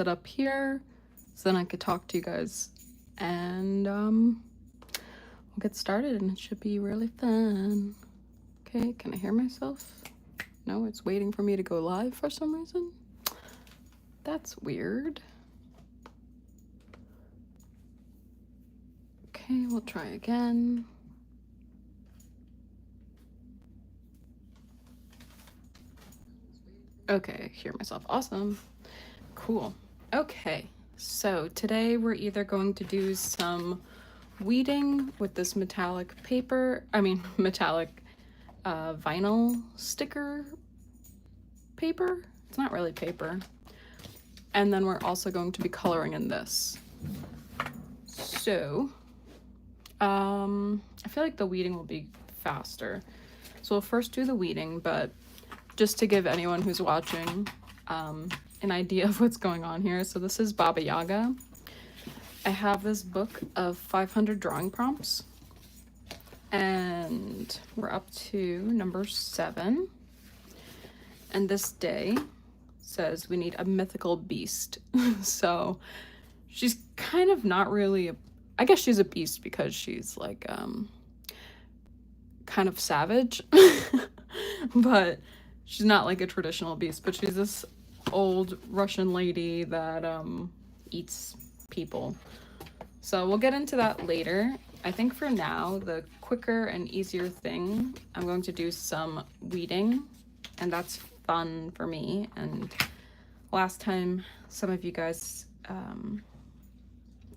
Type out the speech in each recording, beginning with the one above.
it up here so then I could talk to you guys, and we'll get started and it should be really fun. Okay, can I hear myself? No, it's waiting for me to go live for some reason. That's weird. Okay, we'll try again. Okay, I hear myself. Awesome. Cool. Okay, so today we're either going to do some weeding with this metallic metallic vinyl sticker paper. It's not really paper. And then we're also going to be coloring in this. So, I feel like the weeding will be faster. So we'll first do the weeding, but just to give anyone who's watching an idea of what's going on here. So this is Baba Yaga. I have this book of 500 drawing prompts, and we're up to number 7. And this day says we need a mythical beast. So she's kind of not really I guess she's a beast because she's like kind of savage. But she's not like a traditional beast, but she's this old Russian lady that eats people. So we'll get into that later. I think for now, the quicker and easier thing, I'm going to do some weeding, and that's fun for me. And last time, some of you guys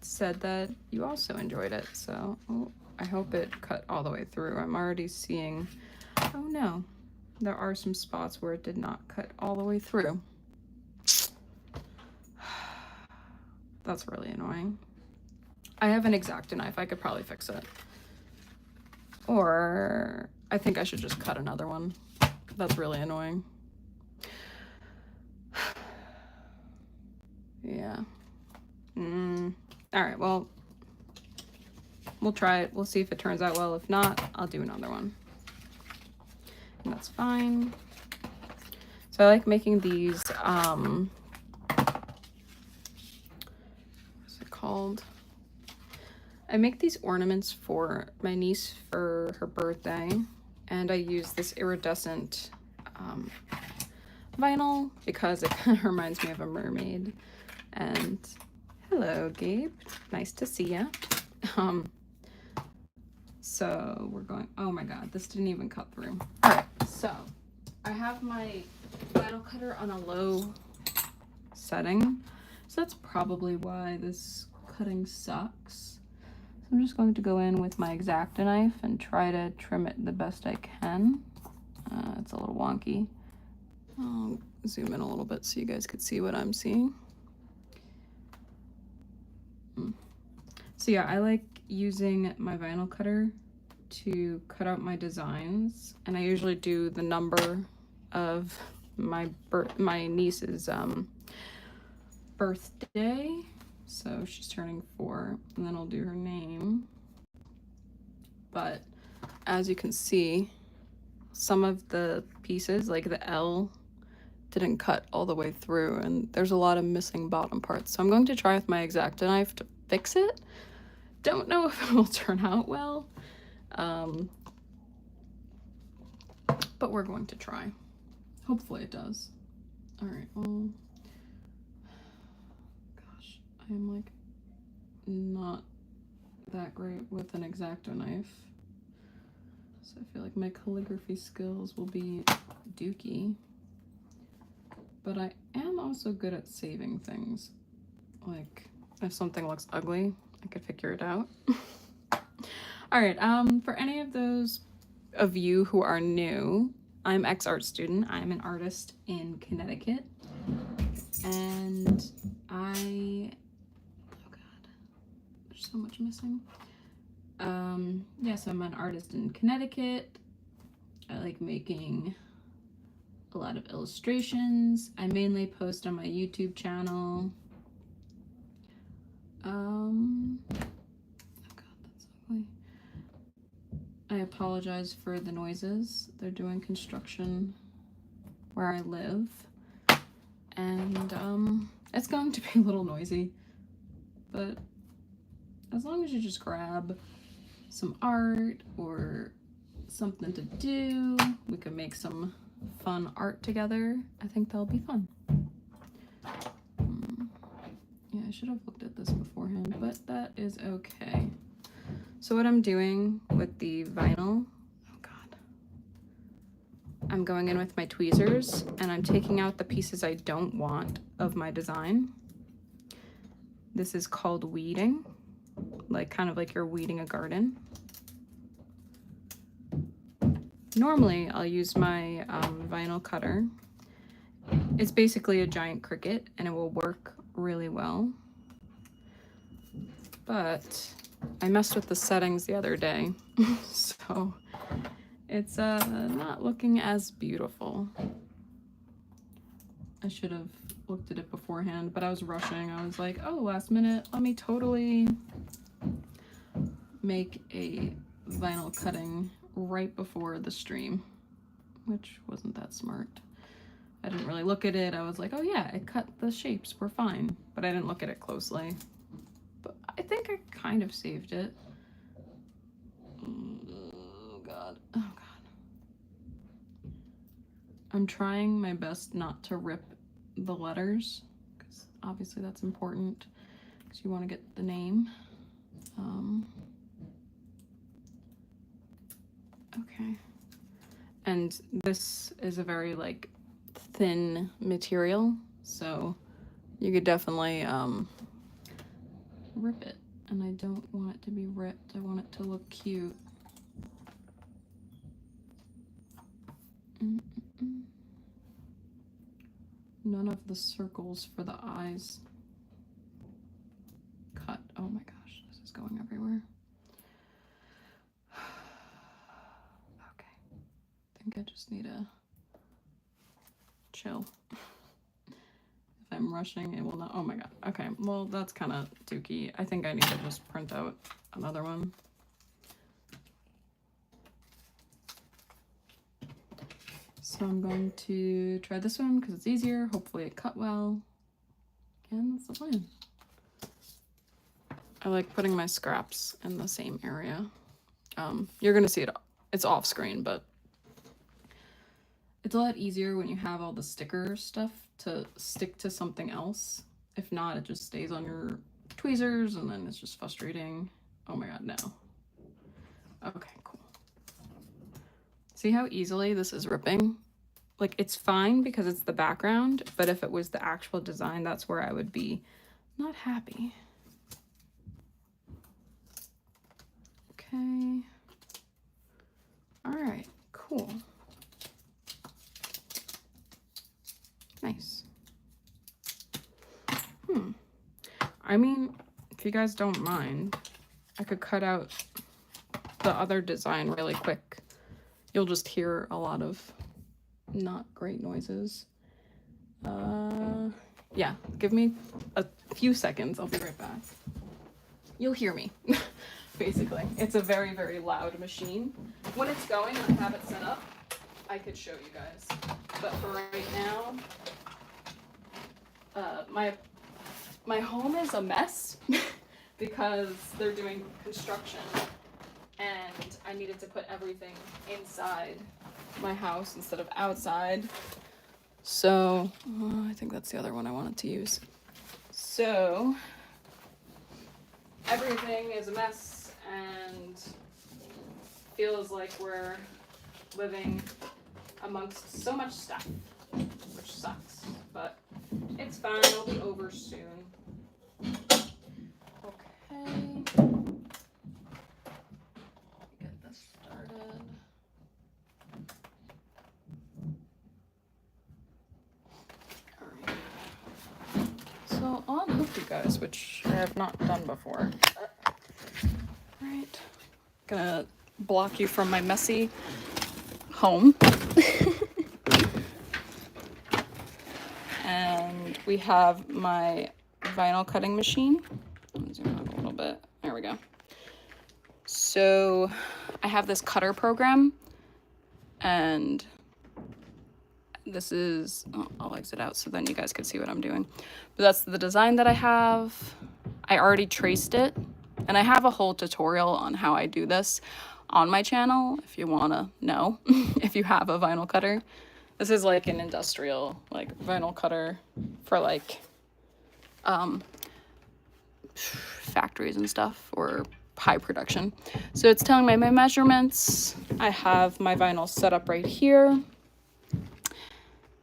said that you also enjoyed it, so I hope it cut all the way through. I'm already seeing, oh no, there are some spots where it did not cut all the way through. That's really annoying. I have an X-Acto knife, I could probably fix it. Or I think I should just cut another one. That's really annoying. Yeah. All right, well, we'll try it. We'll see if it turns out well. If not, I'll do another one. And that's fine. So I like making these, what's it called? I make these ornaments for my niece for her birthday, and I use this iridescent vinyl because it kind of reminds me of a mermaid. And hello, Gabe. Nice to see ya. So we're going, oh my god, this didn't even cut through. All right, so I have my vinyl cutter on a low setting, so that's probably why this cutting sucks. So I'm just going to go in with my X-Acto knife and try to trim it the best I can. It's a little wonky. I'll zoom in a little bit so you guys could see what I'm seeing. So yeah, I like using my vinyl cutter to cut out my designs, and I usually do the number of my niece's birthday. So she's turning 4, and then I'll do her name. But as you can see, some of the pieces, like the L, didn't cut all the way through, and there's a lot of missing bottom parts. So I'm going to try with my X-Acto knife to fix it. Don't know if it will turn out well, but we're going to try. Hopefully it does. All right, well, gosh, I'm like not that great with an X-Acto knife, so I feel like my calligraphy skills will be dookie, but I am also good at saving things. Like if something looks ugly, I could figure it out. All right, for any of those of you who are new, I'm ex-art student. I'm an artist in Connecticut, and oh god, there's so much missing. Yes, I'm an artist in Connecticut. I like making a lot of illustrations. I mainly post on my YouTube channel. Oh god, that's ugly. I apologize for the noises. They're doing construction where I live. And It's going to be a little noisy, but as long as you just grab some art or something to do, we could make some fun art together. I think that'll be fun. Yeah, I should have looked at this beforehand, but that is okay. So what I'm doing with the vinyl, oh God, I'm going in with my tweezers and I'm taking out the pieces I don't want of my design. This is called weeding, like kind of like you're weeding a garden. Normally I'll use my vinyl cutter. It's basically a giant Cricut and it will work really well. But I messed with the settings the other day, so it's not looking as beautiful. I should have looked at it beforehand, but I was rushing. I was like, oh, last minute, let me totally make a vinyl cutting right before the stream, which wasn't that smart. I didn't really look at it. I was like, oh yeah, it cut the shapes, we're fine. But I didn't look at it closely. But I think I kind of saved it. Oh God, oh God. I'm trying my best not to rip the letters, because obviously that's important, because you want to get the name. Okay. And this is a very like thin material, so you could definitely rip it, and I don't want it to be ripped. I want it to look cute. None of the circles for the eyes cut. Oh my gosh, this is going everywhere. Okay, I think I just need to chill. If I'm rushing, it will not. Oh my God. Okay, well, that's kind of dookie. I think I need to just print out another one. So I'm going to try this one because it's easier. Hopefully it cut well. And that's the plan. I like putting my scraps in the same area. You're gonna see it, it's off screen, but it's a lot easier when you have all the sticker stuff to stick to something else. If not, it just stays on your tweezers and then it's just frustrating. Oh my God, no. Okay, cool. See how easily this is ripping? Like, it's fine because it's the background, but if it was the actual design, that's where I would be not happy. Okay. All right, cool. Nice. I mean, if you guys don't mind, I could cut out the other design really quick. You'll just hear a lot of not great noises. Yeah, give me a few seconds. I'll be right back. You'll hear me, basically. It's a very, very loud machine. When it's going and I have it set up, I could show you guys. But for right now, my home is a mess because they're doing construction and I needed to put everything inside my house instead of outside. So I think that's the other one I wanted to use. So everything is a mess and feels like we're living amongst so much stuff, which sucks, but it's fine. It'll be over soon. Okay. Get this started. Alright. So I'll unhook you guys, which I have not done before. Alright. Gonna block you from my messy home. And we have my vinyl cutting machine. I'll zoom out a little bit. There we go. So I have this cutter program, and this is, oh, I'll exit out so then you guys can see what I'm doing. But that's the design that I have. I already traced it, and I have a whole tutorial on how I do this on my channel if you want to know, if you have a vinyl cutter. This is like an industrial like vinyl cutter for like factories and stuff, or high production. So it's telling me my measurements. I have my vinyl set up right here,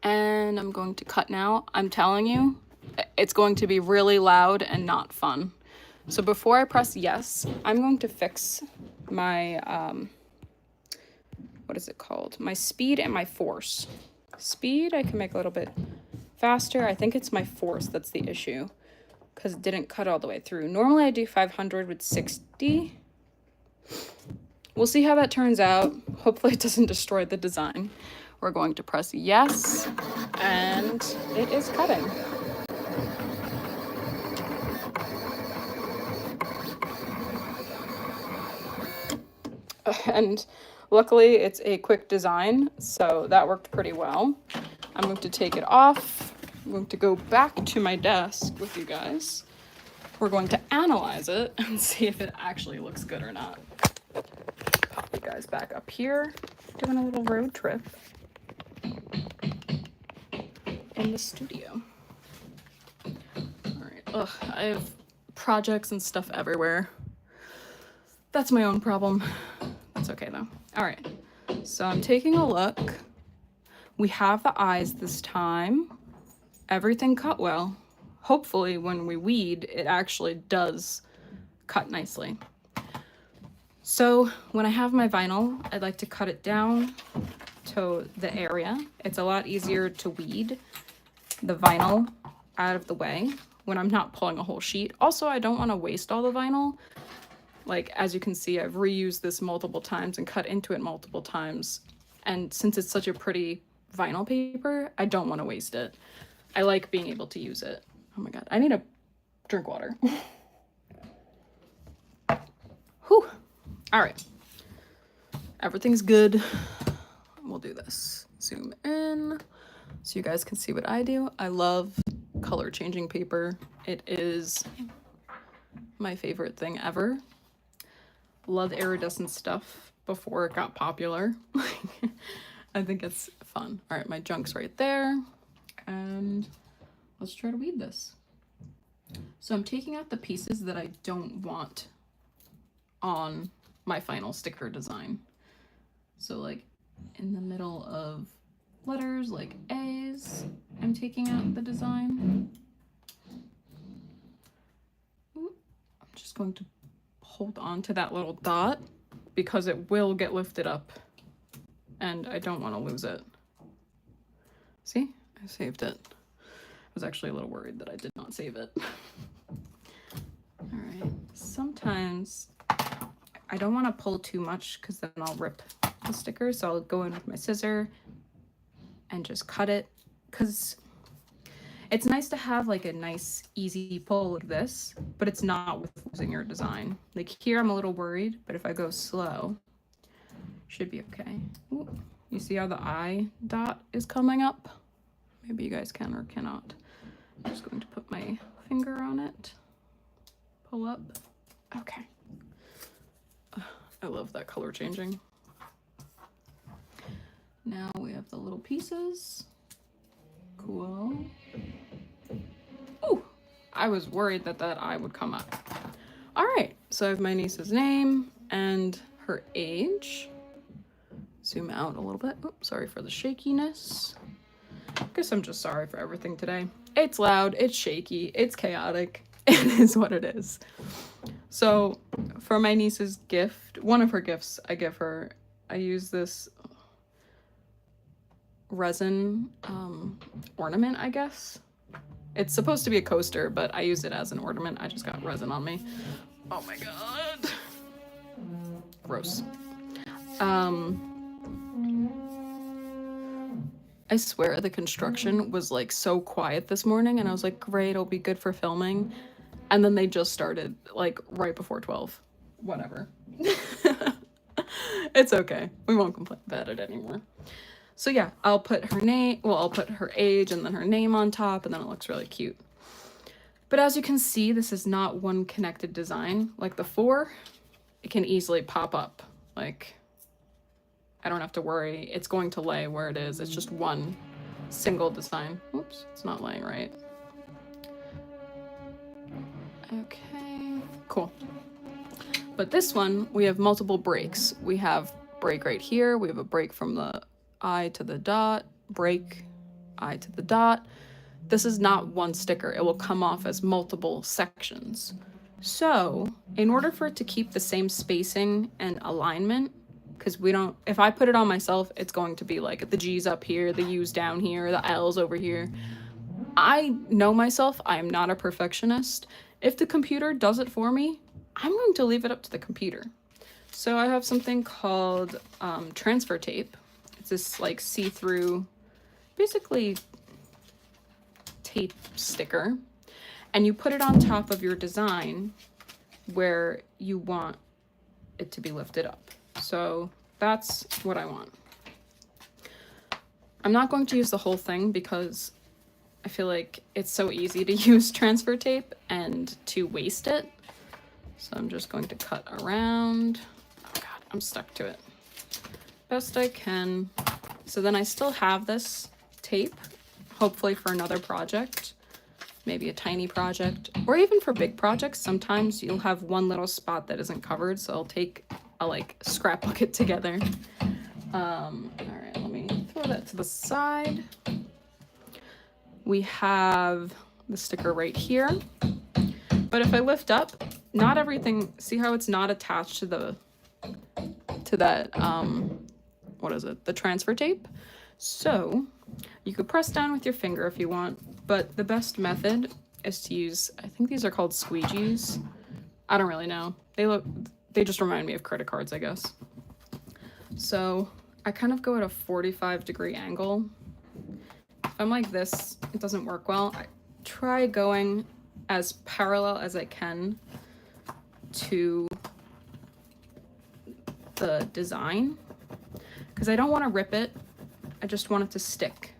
and I'm going to cut now. I'm telling you, it's going to be really loud and not fun. So before I press yes, I'm going to fix my what is it called? My speed and my force. Speed I can make a little bit faster. I think it's my force that's the issue, because it didn't cut all the way through. Normally I do 500 with 60. We'll see how that turns out. Hopefully it doesn't destroy the design. We're going to press yes, and it is cutting. And luckily it's a quick design, so that worked pretty well. I'm going to take it off. I'm going to go back to my desk with you guys. We're going to analyze it and see if it actually looks good or not. Pop you guys back up here, doing a little road trip in the studio. All right, ugh, I have projects and stuff everywhere. That's my own problem. That's okay though. All right, so I'm taking a look. We have the eyes this time. Everything cut well. Hopefully when we weed, it actually does cut nicely. So when I have my vinyl, I'd like to cut it down to the area. It's a lot easier to weed the vinyl out of the way when I'm not pulling a whole sheet. Also, I don't want to waste all the vinyl. Like, as you can see, I've reused this multiple times and cut into it multiple times. And since it's such a pretty vinyl paper, I don't want to waste it. I like being able to use it. Oh my God, I need a drink water. Whew. All right. Everything's good. We'll do this. Zoom in so you guys can see what I do. I love color changing paper. It is my favorite thing ever. Love iridescent stuff before it got popular. I think it's fun. All right, my junk's right there. And let's try to weed this. So I'm taking out the pieces that I don't want on my final sticker design. So like in the middle of letters like A's, I'm taking out the design. I'm just going to hold on to that little dot because it will get lifted up and I don't want to lose it. See, I saved it. I was actually a little worried that I did not save it. All right, sometimes I don't want to pull too much because then I'll rip the sticker. So I'll go in with my scissor and just cut it, because it's nice to have like a nice easy pull like this, but it's not with losing your design. Like here I'm a little worried, but if I go slow, should be okay. Ooh, you see how the eye dot is coming up? Maybe you guys can or cannot. I'm just going to put my finger on it, pull up. Okay. I love that color changing. Now we have the little pieces. Cool. Ooh, I was worried that that eye would come up. All right, so I have my niece's name and her age. Zoom out a little bit. Oops, sorry for the shakiness. Guess I'm just sorry for everything today. It's loud, it's shaky, it's chaotic. It is what it is. So for my niece's gift, one of her gifts I give her, I use this resin ornament, I guess. It's supposed to be a coaster, but I use it as an ornament. I just got resin on me. Oh my God. Gross. I swear the construction was like so quiet this morning and I was like, great, it'll be good for filming. And then they just started like right before 12. Whatever. It's okay. We won't complain about it anymore. So yeah, I'll put her name, well, I'll put her age and then her name on top, and then it looks really cute. But as you can see, this is not one connected design. Like the 4, it can easily pop up. Like, I don't have to worry. It's going to lay where it is. It's just one single design. Oops, it's not laying right. Okay, cool. But this one, we have multiple breaks. We have break right here. We have a break from the eye to the dot, break, eye to the dot. This is not one sticker. It will come off as multiple sections. So in order for it to keep the same spacing and alignment, because we don't, if I put it on myself, it's going to be like the G's up here, the U's down here, the L's over here. I know myself, I am not a perfectionist. If the computer does it for me, I'm going to leave it up to the computer. So I have something called transfer tape. It's this like see-through, basically tape sticker, and you put it on top of your design where you want it to be lifted up. So that's what I want. I'm not going to use the whole thing because I feel like it's so easy to use transfer tape and to waste it. So I'm just going to cut around. Oh God, I'm stuck to it. Best I can. So then I still have this tape, hopefully for another project, maybe a tiny project, or even for big projects. Sometimes you'll have one little spot that isn't covered, so I'll like scrapbook it together. All right, let me throw that to the side. We have the sticker right here, but if I lift up, not everything, see how it's not attached to that, what is it, the transfer tape? So you could press down with your finger if you want, but the best method is to use, I think these are called squeegees. I don't really know. They just remind me of credit cards, I guess. So I kind of go at a 45-degree angle. If I'm like this, it doesn't work well. I try going as parallel as I can to the design, because I don't want to rip it. I just want it to stick.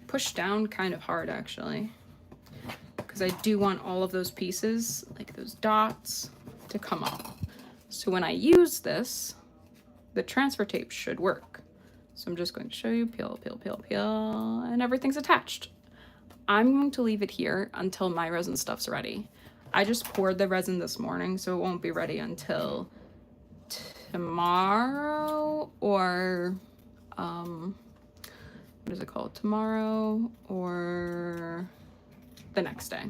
Push down kind of hard, actually, because I do want all of those pieces, like those dots, to come up. So when I use this, the transfer tape should work. So I'm just going to show you, peel, peel, peel, peel, and everything's attached. I'm going to leave it here until my resin stuff's ready. I just poured the resin this morning, so it won't be ready until tomorrow, or what is it called? Tomorrow or the next day.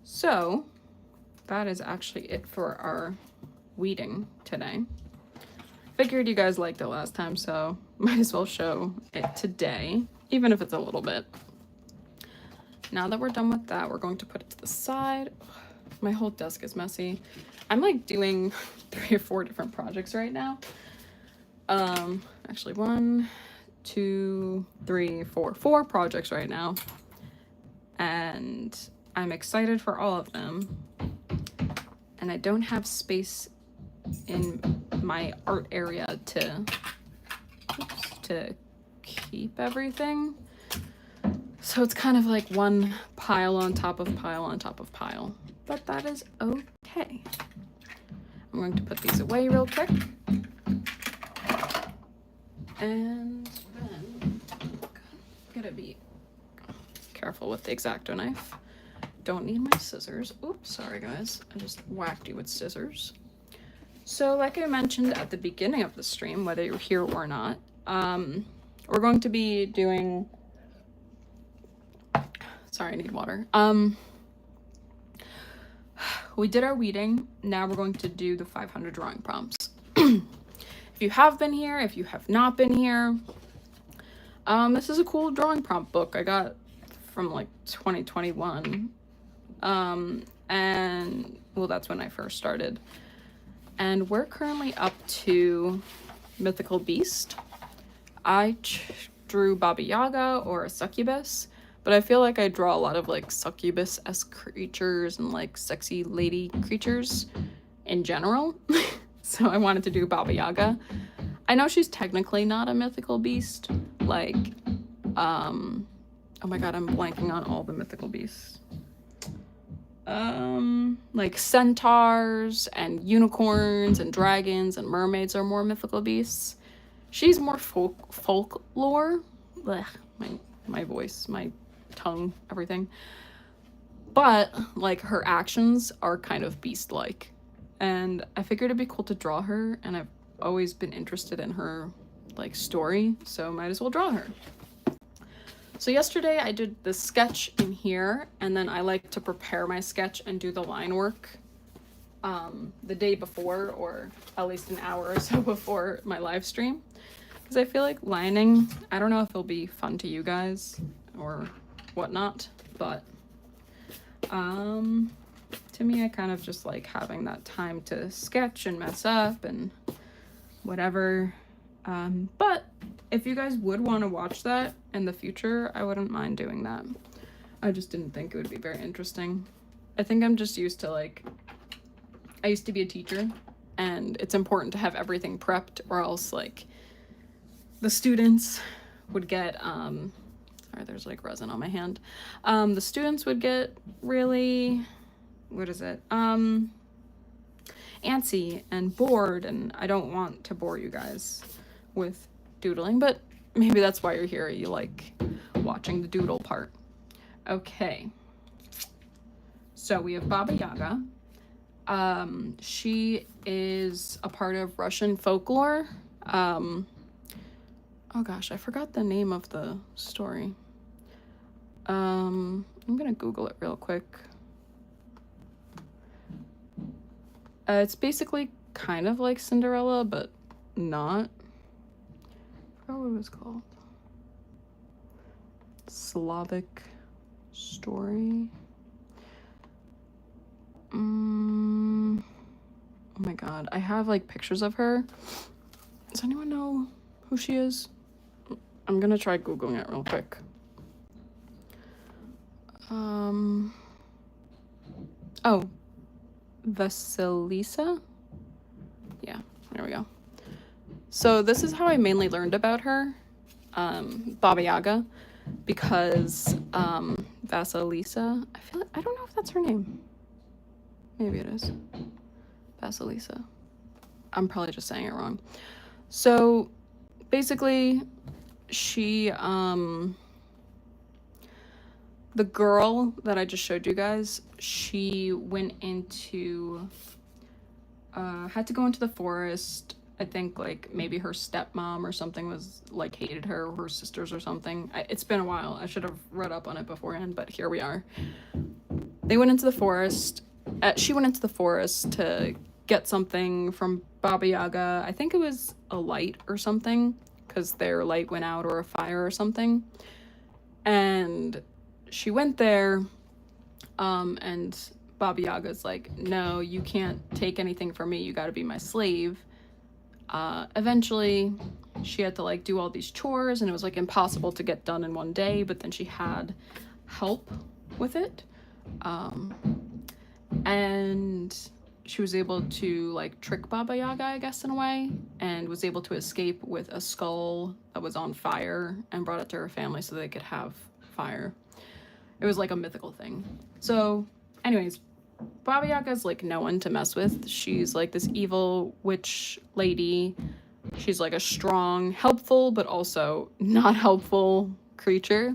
So that is actually it for our weeding today. Figured you guys liked it last time, so might as well show it today, even if it's a little bit. Now that we're done with that, we're going to put it to the side. My whole desk is messy. I'm like doing 3 or 4 different projects right now. Actually 1, 2, 3, 4 projects right now. And I'm excited for all of them. And I don't have space in my art area to keep everything. So it's kind of like one pile on top of pile on top of pile, but that is okay. I'm going to put these away real quick. And then I'm gonna be careful with the X-Acto knife. Don't need my scissors. Oops, sorry guys. I just whacked you with scissors. So like I mentioned at the beginning of the stream, whether you're here or not, we're going to be doing, sorry, I need water. We did our weeding. Now we're going to do the 500 drawing prompts. If you have been here, if you have not been here, this is a cool drawing prompt book I got from like 2021. And well, that's when I first started. And we're currently up to Mythical Beast. I drew Baba Yaga or a succubus, but I feel like I draw a lot of like succubus-esque creatures and like sexy lady creatures in general. So I wanted to do Baba Yaga. I know she's technically not a mythical beast, like, oh my god, I'm blanking on all the mythical beasts. Like centaurs and unicorns and dragons and mermaids are more mythical beasts. She's more folklore. Blech, my voice, my tongue, everything. But like her actions are kind of beast-like, and I figured it'd be cool to draw her, and I've always been interested in her like story, so might as well draw her. So yesterday I did the sketch in here, and then I like to prepare my sketch and do the line work the day before, or at least an hour or so before my live stream, because I feel like lining, I don't know if it'll be fun to you guys or whatnot, but to me, I kind of just like having that time to sketch and mess up and whatever. But if you guys would want to watch that in the future, I wouldn't mind doing that. I just didn't think it would be very interesting. I think I'm just used to like, I used to be a teacher, and it's important to have everything prepped, or else like the students would get, sorry, there's like resin on my hand. The students would get really, what is it? Antsy and bored, and I don't want to bore you guys with doodling, but maybe that's why you're here. You like watching the doodle part. Okay. So we have Baba Yaga. She is a part of Russian folklore. Oh gosh, I forgot the name of the story. I'm gonna Google it real quick. It's basically kind of like Cinderella, but not. I forgot what it was called. Slavic story. Oh my god, I have like pictures of her. Does anyone know who she is? I'm gonna try Googling it real quick. Oh, Vasilisa? Yeah, there we go. So this is how I mainly learned about her, Baba Yaga, because Vasilisa, I don't know if that's her name. Maybe it is. Vasilisa. I'm probably just saying it wrong. So basically, she, the girl that I just showed you guys, she went into, had to go into the forest. I think like maybe her stepmom or something was like hated her, or her sisters or something. It's been a while. I should have read up on it beforehand, but here we are. They went into the forest. She went into the forest to get something from Baba Yaga. I think it was a light or something, because their light went out, or a fire or something. And she went there, and Baba Yaga's like, no, you can't take anything from me. You got to be my slave. Eventually, she had to like do all these chores, and it was like impossible to get done in one day, but then she had help with it. And she was able to like trick Baba Yaga, I guess, in a way, and was able to escape with a skull that was on fire, and brought it to her family so they could have fire. It was like a mythical thing. So anyways, Baba Yaga's like no one to mess with. She's like this evil witch lady. She's like a strong, helpful, but also not helpful creature.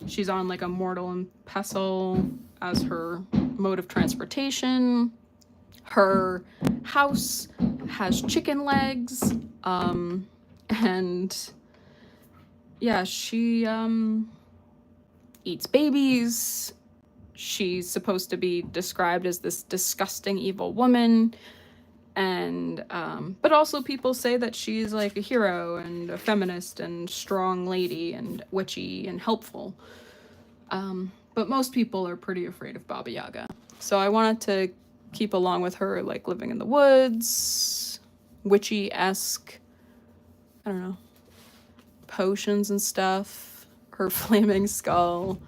She's on like a mortal and pestle as her mode of transportation. Her house has chicken legs. And yeah, she eats babies. She's supposed to be described as this disgusting evil woman, and but also people say that she's like a hero and a feminist and strong lady and witchy and helpful. But most people are pretty afraid of Baba Yaga. So I wanted to keep along with her, like living in the woods, witchy-esque, I don't know, potions and stuff, her flaming skull,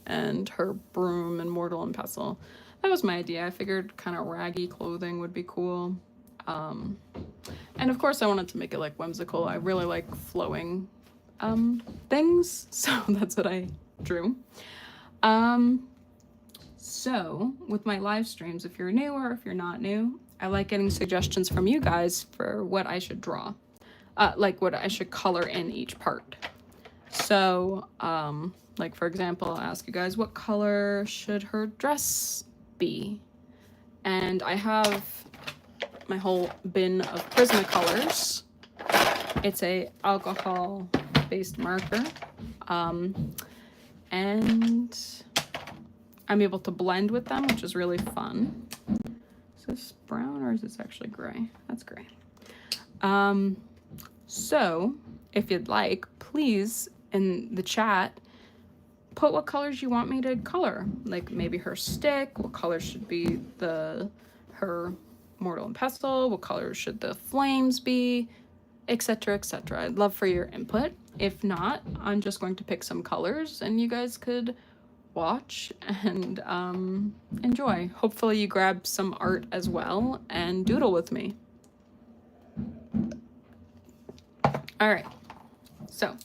and her broom and mortal and pestle. That was my idea. I figured kind of raggy clothing would be cool. And of course I wanted to make it like whimsical. I really like flowing things, so that's what I drew. So with my live streams, if you're new or if you're not new, I like getting suggestions from you guys for what I should draw, like what I should color in each part. So like for example, I'll ask you guys, what color should her dress be? And I have my whole bin of Prismacolors. It's a alcohol based marker, and I'm able to blend with them, which is really fun. Is this brown or is this actually gray? That's gray. So if you'd like, please in the chat put what colors you want me to color, like maybe her stick, what color should be her mortal and pestle, what colors should the flames be, etc., etc. I'd love for your input. If not, I'm just going to pick some colors and you guys could watch and enjoy. Hopefully you grab some art as well and doodle with me. All right, so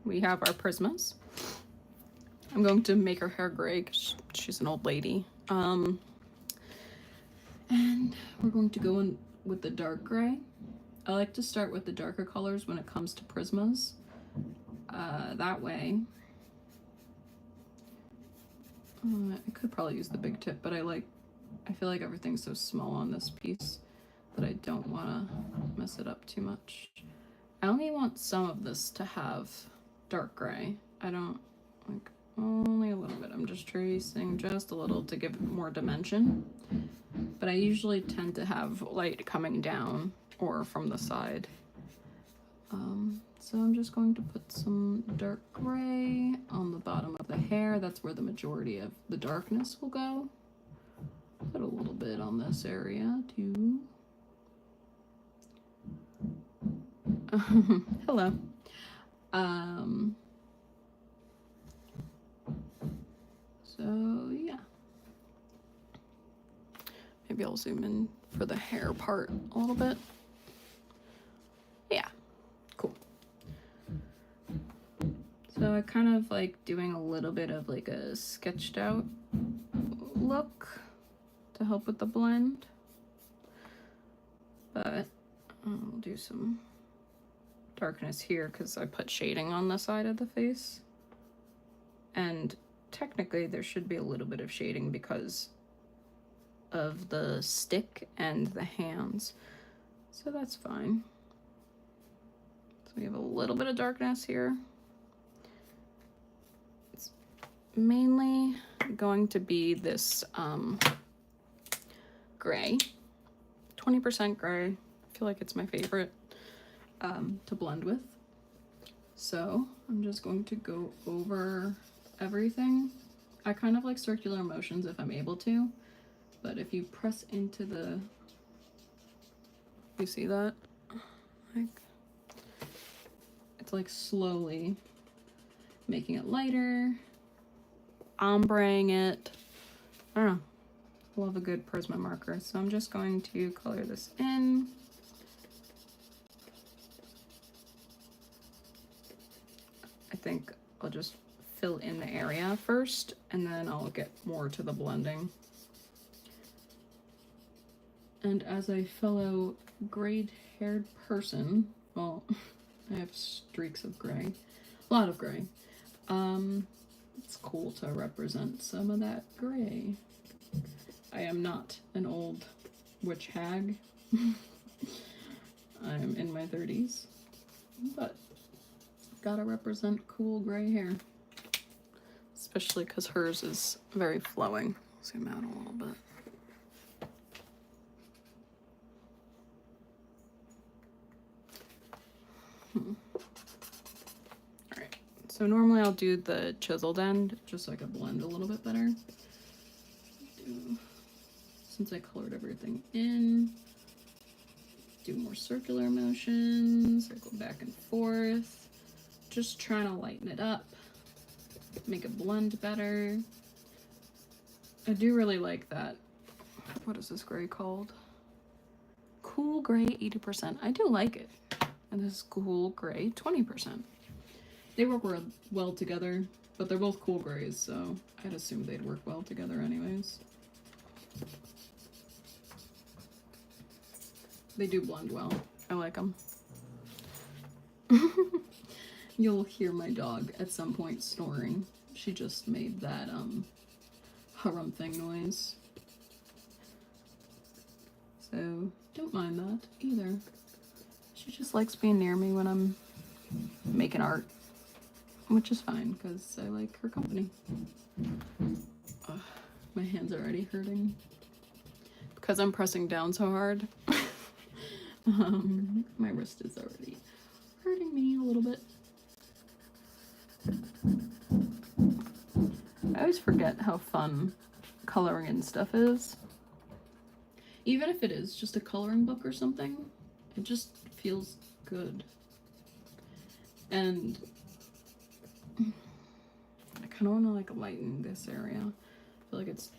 we have our Prismas. I'm going to make her hair gray because she's an old lady. And we're going to go in with the dark gray. I like to start with the darker colors when it comes to Prismas. That way, I could probably use the big tip, but I feel like everything's so small on this piece that I don't want to mess it up too much. I only want some of this to have dark gray. I don't like only a little bit. I'm just tracing just a little to give it more dimension. But I usually tend to have light coming down or from the side. So I'm just going to put some dark gray on the bottom of the hair. That's where the majority of the darkness will go. Put a little bit on this area too. Hello. So yeah. Maybe I'll zoom in for the hair part a little bit. Yeah, cool. So I kind of like doing a little bit of like a sketched out look to help with the blend. But I'll do some darkness here because I put shading on the side of the face. And technically there should be a little bit of shading because of the stick and the hands. So that's fine. So we have a little bit of darkness here. It's mainly going to be this gray, 20% gray. I feel like it's my favorite to blend with. So I'm just going to go over everything. I kind of like circular motions if I'm able to, but if you press into the, you see that? Like, it's like slowly making it lighter, ombreing it. I don't know. Love a good Prisma marker. So I'm just going to color this in. I think I'll just fill in the area first and then I'll get more to the blending. And as a fellow gray-haired person, well, I have streaks of gray, a lot of gray. It's cool to represent some of that gray. I am not an old witch hag. I'm in my 30s, but gotta represent cool gray hair. Especially because hers is very flowing. Zoom out a little bit. Alright, so normally I'll do the chiseled end just so I can blend a little bit better. Since I colored everything in, do more circular motions. I go back and forth, just trying to lighten it up, make it blend better. I do really like that. What is this gray called? cool gray 80%. I do like it. And this is cool gray 20%. They work well together, but they're both cool grays, so I'd assume they'd work well together anyways. They do blend well. I like them. You'll hear my dog at some point snoring. She just made that harumph thing noise. So don't mind that either. She just likes being near me when I'm making art, which is fine because I like her company. Ugh, my hand's already hurting because I'm pressing down so hard. My wrist is already hurting me a little bit. I always forget how fun coloring and stuff is. Even if it is just a coloring book or something, it just feels good. And I kind of want to like lighten this area. I feel like it's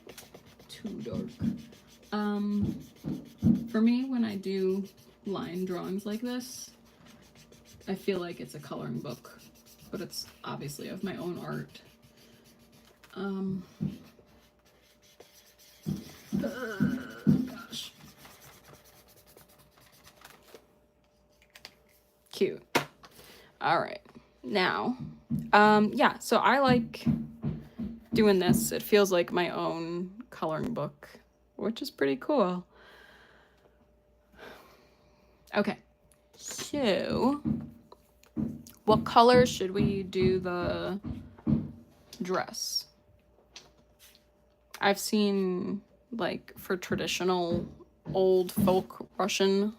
too dark. For me, when I do line drawings like this, I feel like it's a coloring book, but it's obviously of my own art. Gosh. Cute. All right. Now, yeah, so I like doing this. It feels like my own coloring book, which is pretty cool. Okay. So, what color should we do the dress? I've seen, like, for traditional old folk Russian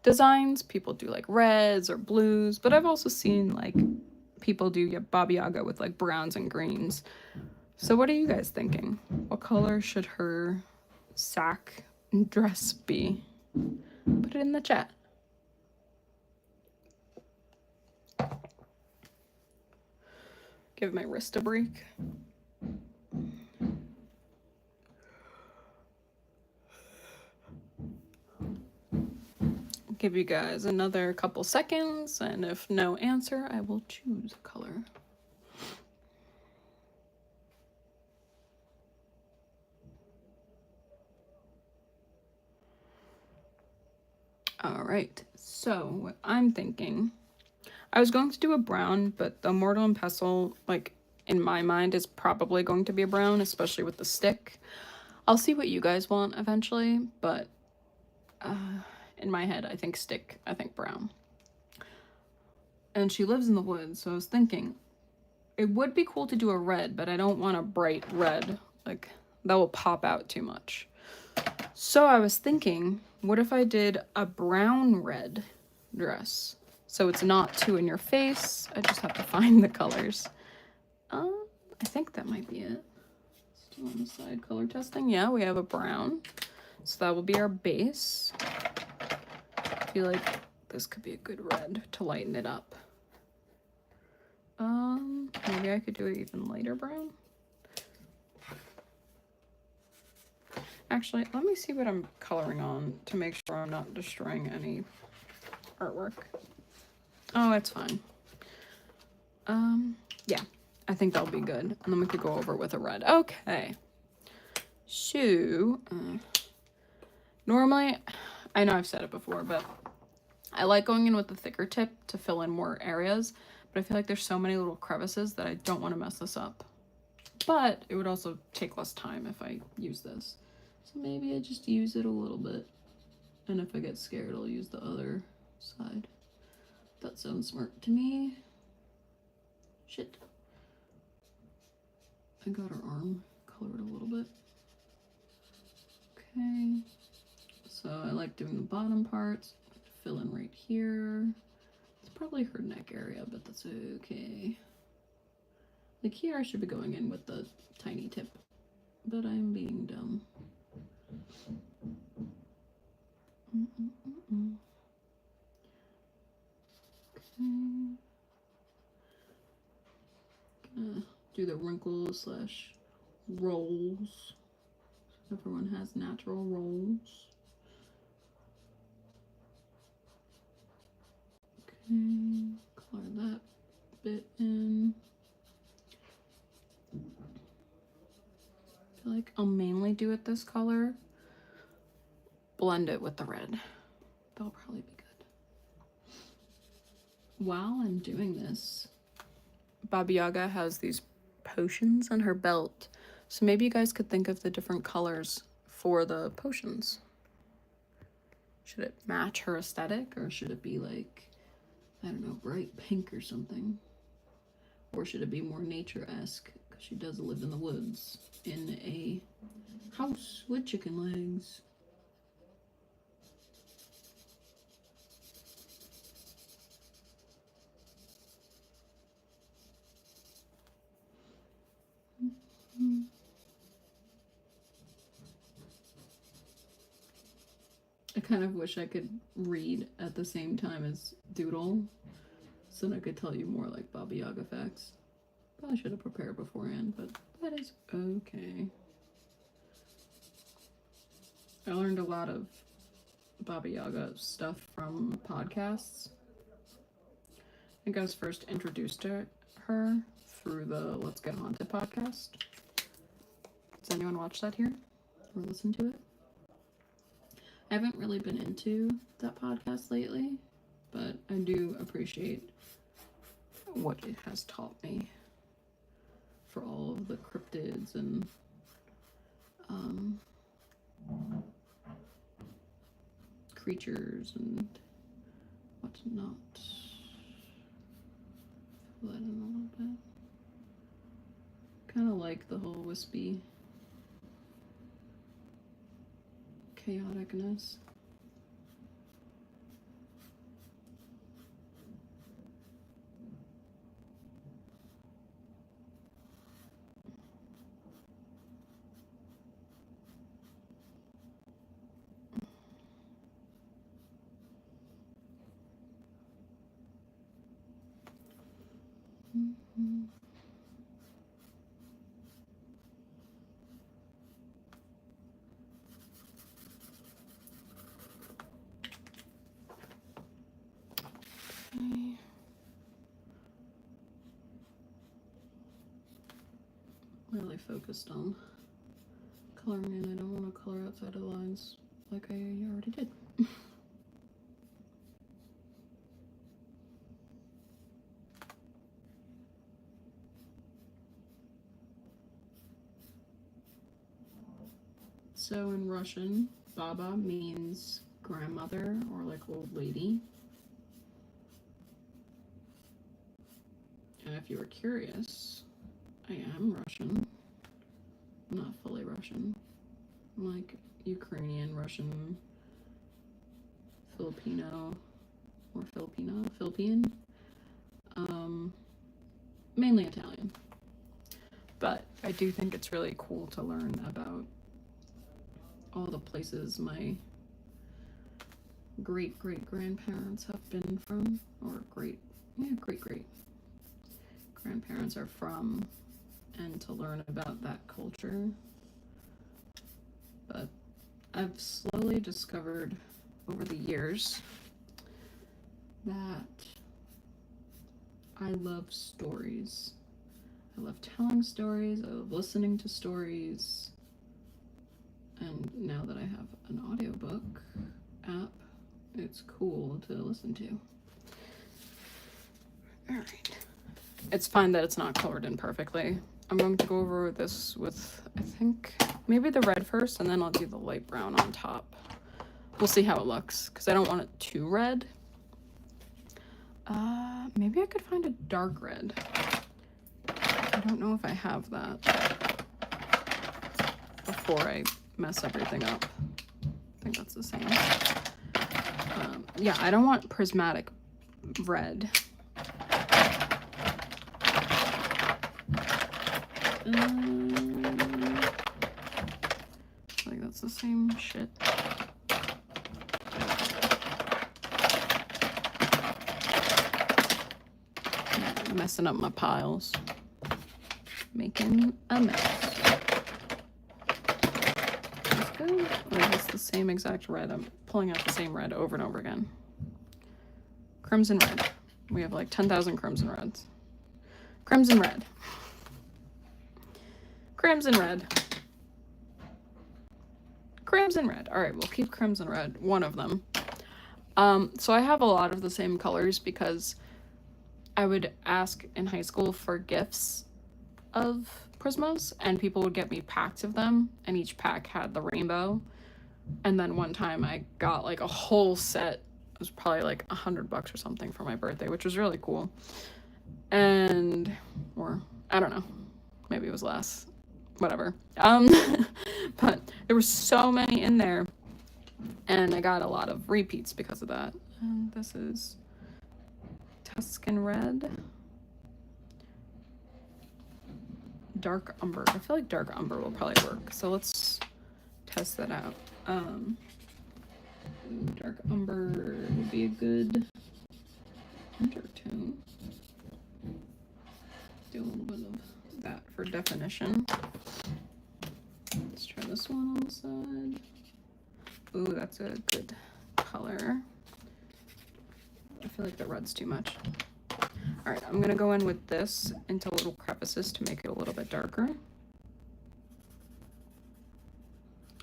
designs, people do like reds or blues, but I've also seen like people do Baba Yaga with like browns and greens. So what are you guys thinking? What color should her sack dress be? Put it in the chat. Give my wrist a break. Give you guys another couple seconds, and if no answer, I will choose a color. All right, so what I'm thinking, I was going to do a brown, but the Mortal and Pestle, like in my mind, is probably going to be a brown, especially with the stick. I'll see what you guys want eventually, but in my head, I think stick, I think brown. And she lives in the woods, so I was thinking it would be cool to do a red, but I don't want a bright red. Like, that will pop out too much. So I was thinking, what if I did a brown red dress? So it's not too in your face. I just have to find the colors. I think that might be it. Still on the side color testing. Yeah, we have a brown. So that will be our base. I feel like this could be a good red to lighten it up. Maybe I could do it even lighter brown. Actually, let me see what I'm coloring on to make sure I'm not destroying any artwork. Oh, it's fine. Yeah, I think that'll be good. And then we could go over it with a red. Okay. So, normally, I know I've said it before, but I like going in with the thicker tip to fill in more areas, but I feel like there's so many little crevices that I don't want to mess this up. But it would also take less time if I use this. So maybe I just use it a little bit. And if I get scared, I'll use the other side. That sounds smart to me. Shit. I got her arm colored a little bit. Okay. So I like doing the bottom parts. Fill in right here. It's probably her neck area, but that's okay. Like here, I should be going in with the tiny tip, but I'm being dumb. Okay. Gonna do the wrinkles / rolls. Everyone has natural rolls. Okay, color that bit in. I feel like I'll mainly do it this color. Blend it with the red. That'll probably be good. While I'm doing this, Baba Yaga has these potions on her belt. So maybe you guys could think of the different colors for the potions. Should it match her aesthetic, or should it be like, I don't know, bright pink or something? Or should it be more nature-esque? Because she does live in the woods in a house with chicken legs. I kind of wish I could read at the same time as doodle, so that I could tell you more like Baba Yaga facts. Probably should have prepared beforehand, but that is okay. I learned a lot of Baba Yaga stuff from podcasts. I think I was first introduced to her through the Let's Get Haunted podcast. Does anyone watch that here or listen to it? I haven't really been into that podcast lately, but I do appreciate what it has taught me for all of the cryptids and creatures and what's not. Fill that in a little bit. Kind of like the whole wispy chaoticness. Really focused on coloring in. I don't want to color outside of the lines like I already did. So in Russian, Baba means grandmother or like old lady. And if you were curious, I am Russian. I'm not fully Russian. I'm like Ukrainian, Russian, Filipino, or Philippine. Mainly Italian. But I do think it's really cool to learn about all the places my great-great-grandparents have been from, or great-great-grandparents are from, and to learn about that culture. But I've slowly discovered over the years that I love stories. I love telling stories, I love listening to stories, and now that I have an audiobook app, it's cool to listen to. Alright. It's fine that it's not colored in perfectly. I'm going to go over this with, I think, maybe the red first, and then I'll do the light brown on top. We'll see how it looks, because I don't want it too red. Maybe I could find a dark red. I don't know if I have that before I mess everything up. I think that's the same. Yeah, I don't want prismatic red. Like that's the same shit. Messing up my piles. Making a mess. Let's go. Oh, it's the same exact red. I'm pulling out the same red over and over again. Crimson red. We have like 10,000 crimson reds. Crimson red. Crimson red. Crimson red. All right, we'll keep crimson red, one of them. So I have a lot of the same colors because I would ask in high school for gifts of Prismas, and people would get me packs of them, and each pack had the rainbow. And then one time I got like a whole set. It was probably like $100 or something for my birthday, which was really cool. And, or I don't know, maybe it was less, whatever. But there were so many in there, and I got a lot of repeats because of that. And this is Tuscan Red. Dark Umber. I feel like Dark Umber will probably work, so let's test that out. Dark Umber would be a good undertone. Do a little bit of that for definition. Let's try this one on the side. Ooh, that's a good color. I feel like the red's too much. All right, I'm gonna go in with this into little crevices to make it a little bit darker.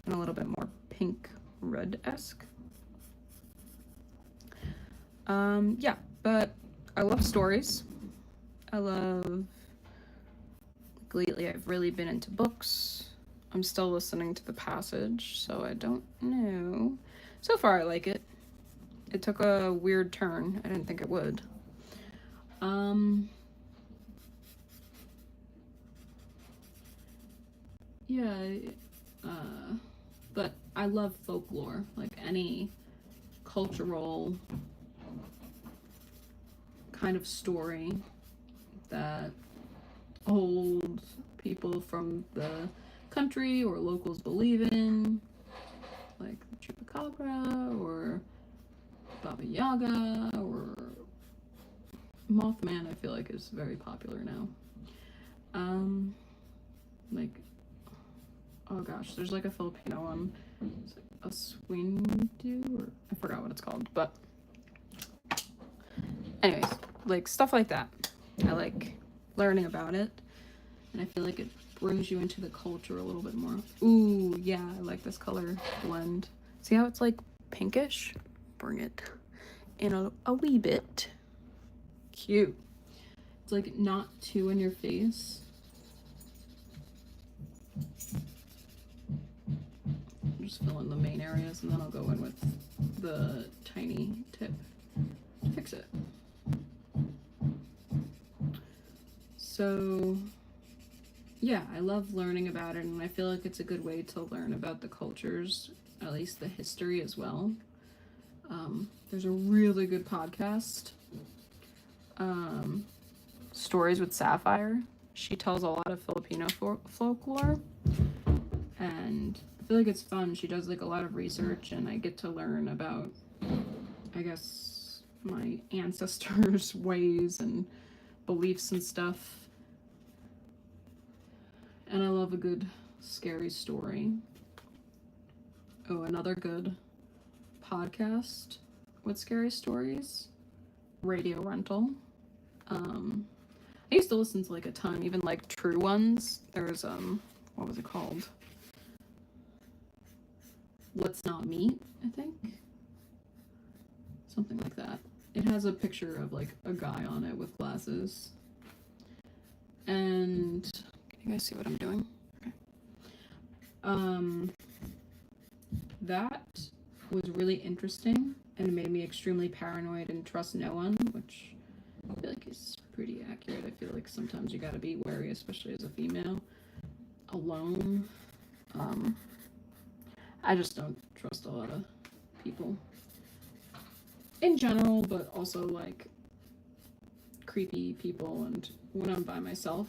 And a little bit more pink red-esque. Yeah, but I love stories. I love, like, lately I've really been into books. I'm still listening to The Passage, so I don't know. So far I like it. It took a weird turn. I didn't think it would. Yeah, but I love folklore, like any cultural kind of story that old people from the country or locals believe in, like Chupacabra or Baba Yaga or Mothman. I feel like is very popular now. Like, oh gosh, there's like a Filipino one, it's like a Swindu, or I forgot what it's called, but anyways, like stuff like that. I like learning about it, and I feel like it brings you into the culture a little bit more. Ooh, yeah, I like this color blend. See how it's like pinkish? Bring it in a wee bit. Cute. It's like not too in your face. Just fill in the main areas, and then I'll go in with the tiny tip to fix it. So yeah, I love learning about it, and I feel like it's a good way to learn about the cultures, at least the history as well. There's a really good podcast, Stories with Sapphire. She tells a lot of Filipino folklore, and I feel like it's fun. She does like a lot of research, and I get to learn about, I guess, my ancestors' ways and beliefs and stuff. And I love a good scary story. Oh, another good podcast with scary stories, Radio Rental. I used to listen to like a ton, even like true ones. There was what was it called? Let's Not Meet, I think. Something like that. It has a picture of like a guy on it with glasses. And can you guys see what I'm doing? Okay. That was really interesting and made me extremely paranoid and trust no one, which I feel like is pretty accurate. I feel like sometimes you gotta be wary, especially as a female, alone. I just don't trust a lot of people in general, but also like creepy people, and when I'm by myself,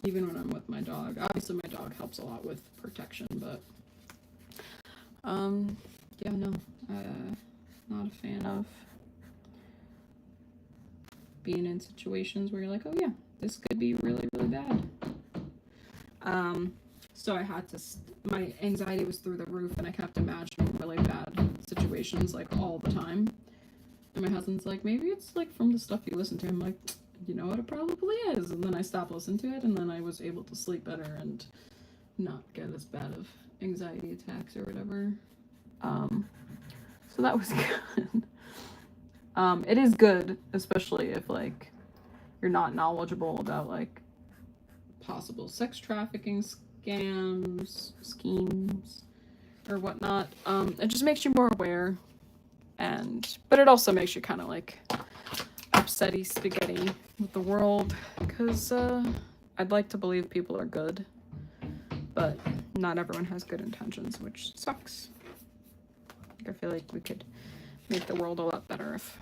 even when I'm with my dog. Obviously my dog helps a lot with protection, but yeah, no, not a fan of being in situations where you're like, oh yeah, this could be really, really bad. So I had to, my anxiety was through the roof, and I kept imagining really bad situations like all the time. And my husband's like, maybe it's like from the stuff you listen to. I'm like, you know what, it probably is. And then I stopped listening to it, and then I was able to sleep better and not get as bad of anxiety attacks or whatever. So that was good. It is good, especially if like you're not knowledgeable about like possible sex trafficking scams, schemes, or whatnot. It just makes you more aware, but it also makes you kind of like upsetty spaghetti with the world, because I'd like to believe people are good, but not everyone has good intentions, which sucks. I feel like we could make the world a lot better if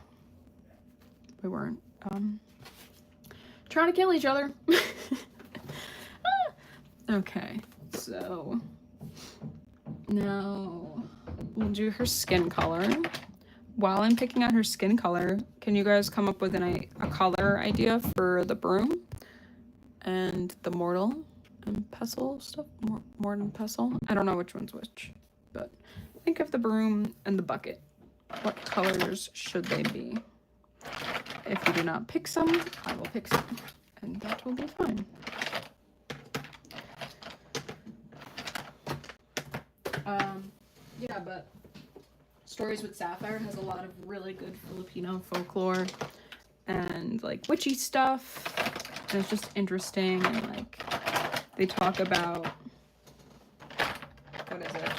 we weren't trying to kill each other. Okay, so now we'll do her skin color. While I'm picking out her skin color, can you guys come up with a color idea for the broom and the mortal and pestle stuff? Mort and pestle? I don't know which one's which, but think of the broom and the bucket. What colors should they be? If you do not pick some, I will pick some, and that will be fine. Yeah, but Stories with Sapphire has a lot of really good Filipino folklore and like witchy stuff, and it's just interesting, and like they talk about, what is it?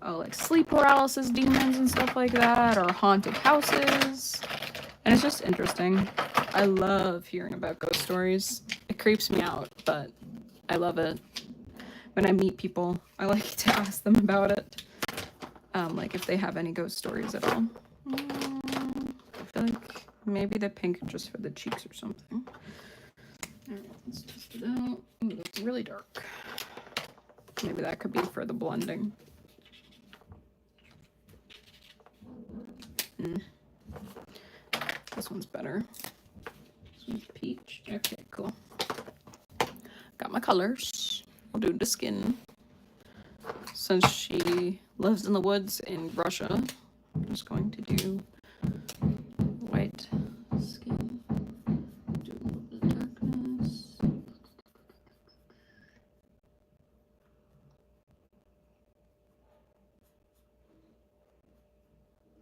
Oh, like sleep paralysis demons and stuff like that, or haunted houses, and it's just interesting. I love hearing about ghost stories. It creeps me out, but I love it. When I meet people, I like to ask them about it. Like if they have any ghost stories at all. I feel like maybe the pink just for the cheeks or something. Alright, let's test it out. Ooh, that's really dark. Maybe that could be for the blending. This one's better. This one's peach. Okay, cool. Got my colors. I'll do the skin. Since she lives in the woods in Russia, I'm just going to do white skin. Do a little bit of darkness.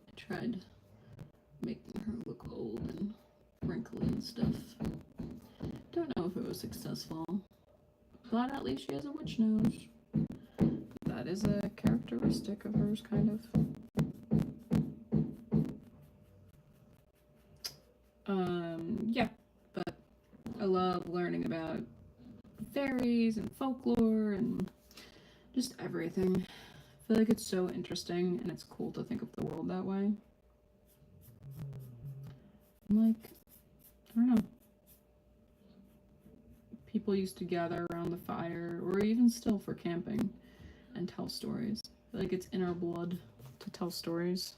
I tried making her look old and wrinkly and stuff. Don't know if it was successful, but at least she has a witch nose. That is a characteristic of hers, kind of. Yeah, but I love learning about fairies and folklore and just everything. I feel like it's so interesting, and it's cool to think of the world that way. Like, I don't know. People used to gather around the fire, or even still for camping, and tell stories. I feel like it's in our blood to tell stories.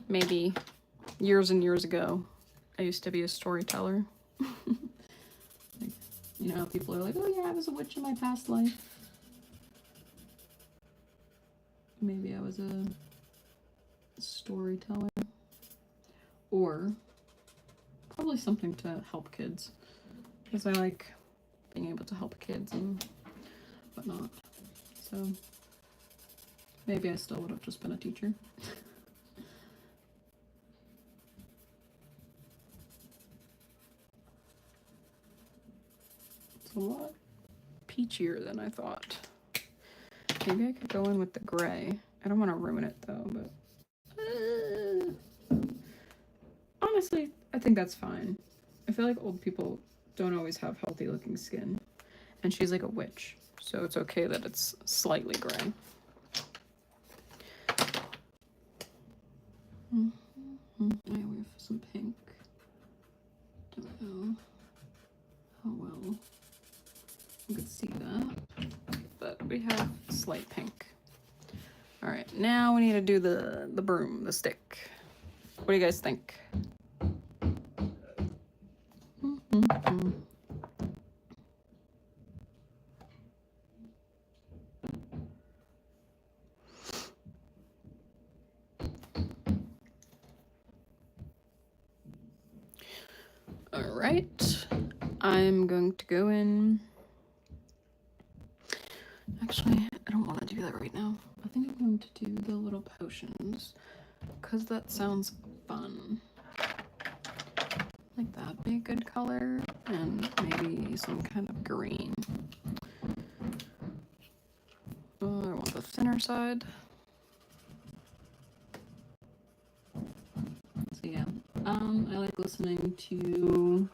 Maybe years and years ago, I used to be a storyteller. Like, you know, people are like, oh yeah, I was a witch in my past life. Maybe I was a storyteller. Or probably something to help kids, because I like being able to help kids and whatnot. So maybe I still would have just been a teacher. It's a lot peachier than I thought. Maybe I could go in with the gray. I don't want to ruin it though, but honestly, I think that's fine. I feel like old people don't always have healthy looking skin, and she's like a witch, so it's okay that it's slightly gray. Yeah, we have some pink. Don't know how well you could see that, but we have slight pink. All right, now we need to do the broom, the stick. What do you guys think? right, I'm going to go in. Actually, I don't want to do that right now. I think I'm going to do the little potions because that sounds fun. Like that be a good color, and maybe some kind of green. I want the thinner side. So yeah, I like listening to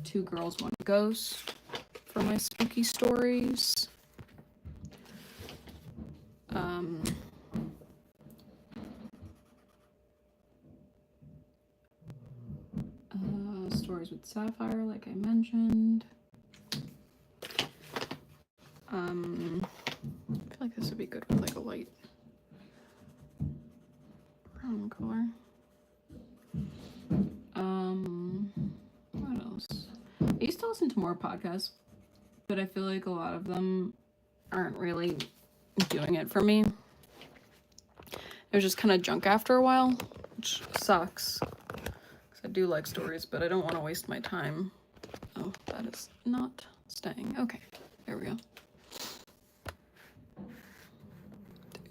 Two Girls, One Ghost for my spooky stories. Stories with Sapphire, like I mentioned. I feel like this would be good with like a light brown color. What else? I used to listen to more podcasts, but I feel like a lot of them aren't really doing it for me. It was just kind of junk after a while, which sucks. Because I do like stories, but I don't want to waste my time. Oh, that is not staying. Okay, there we go.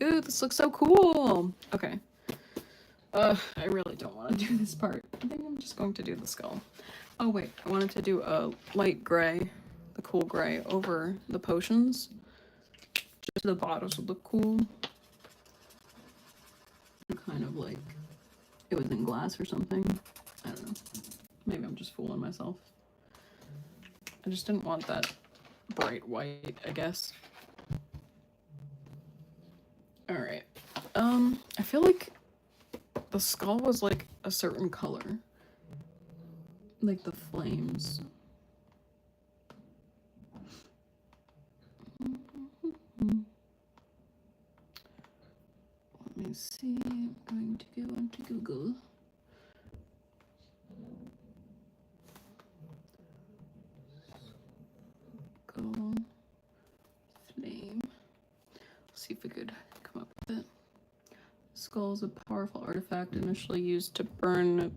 Ooh, this looks so cool. Okay. I really don't want to do this part. I think I'm just going to do the skull. Oh wait, I wanted to do a light gray, the cool gray over the potions. Just the bottles would look cool. Kind of like it was in glass or something. I don't know. Maybe I'm just fooling myself. I just didn't want that bright white, I guess. Alright. I feel like the skull was like a certain color. Like the flames. Let me see. I'm going to go onto Google. Skull flame. Let's see if we could come up with it. Skull is a powerful artifact initially used to burn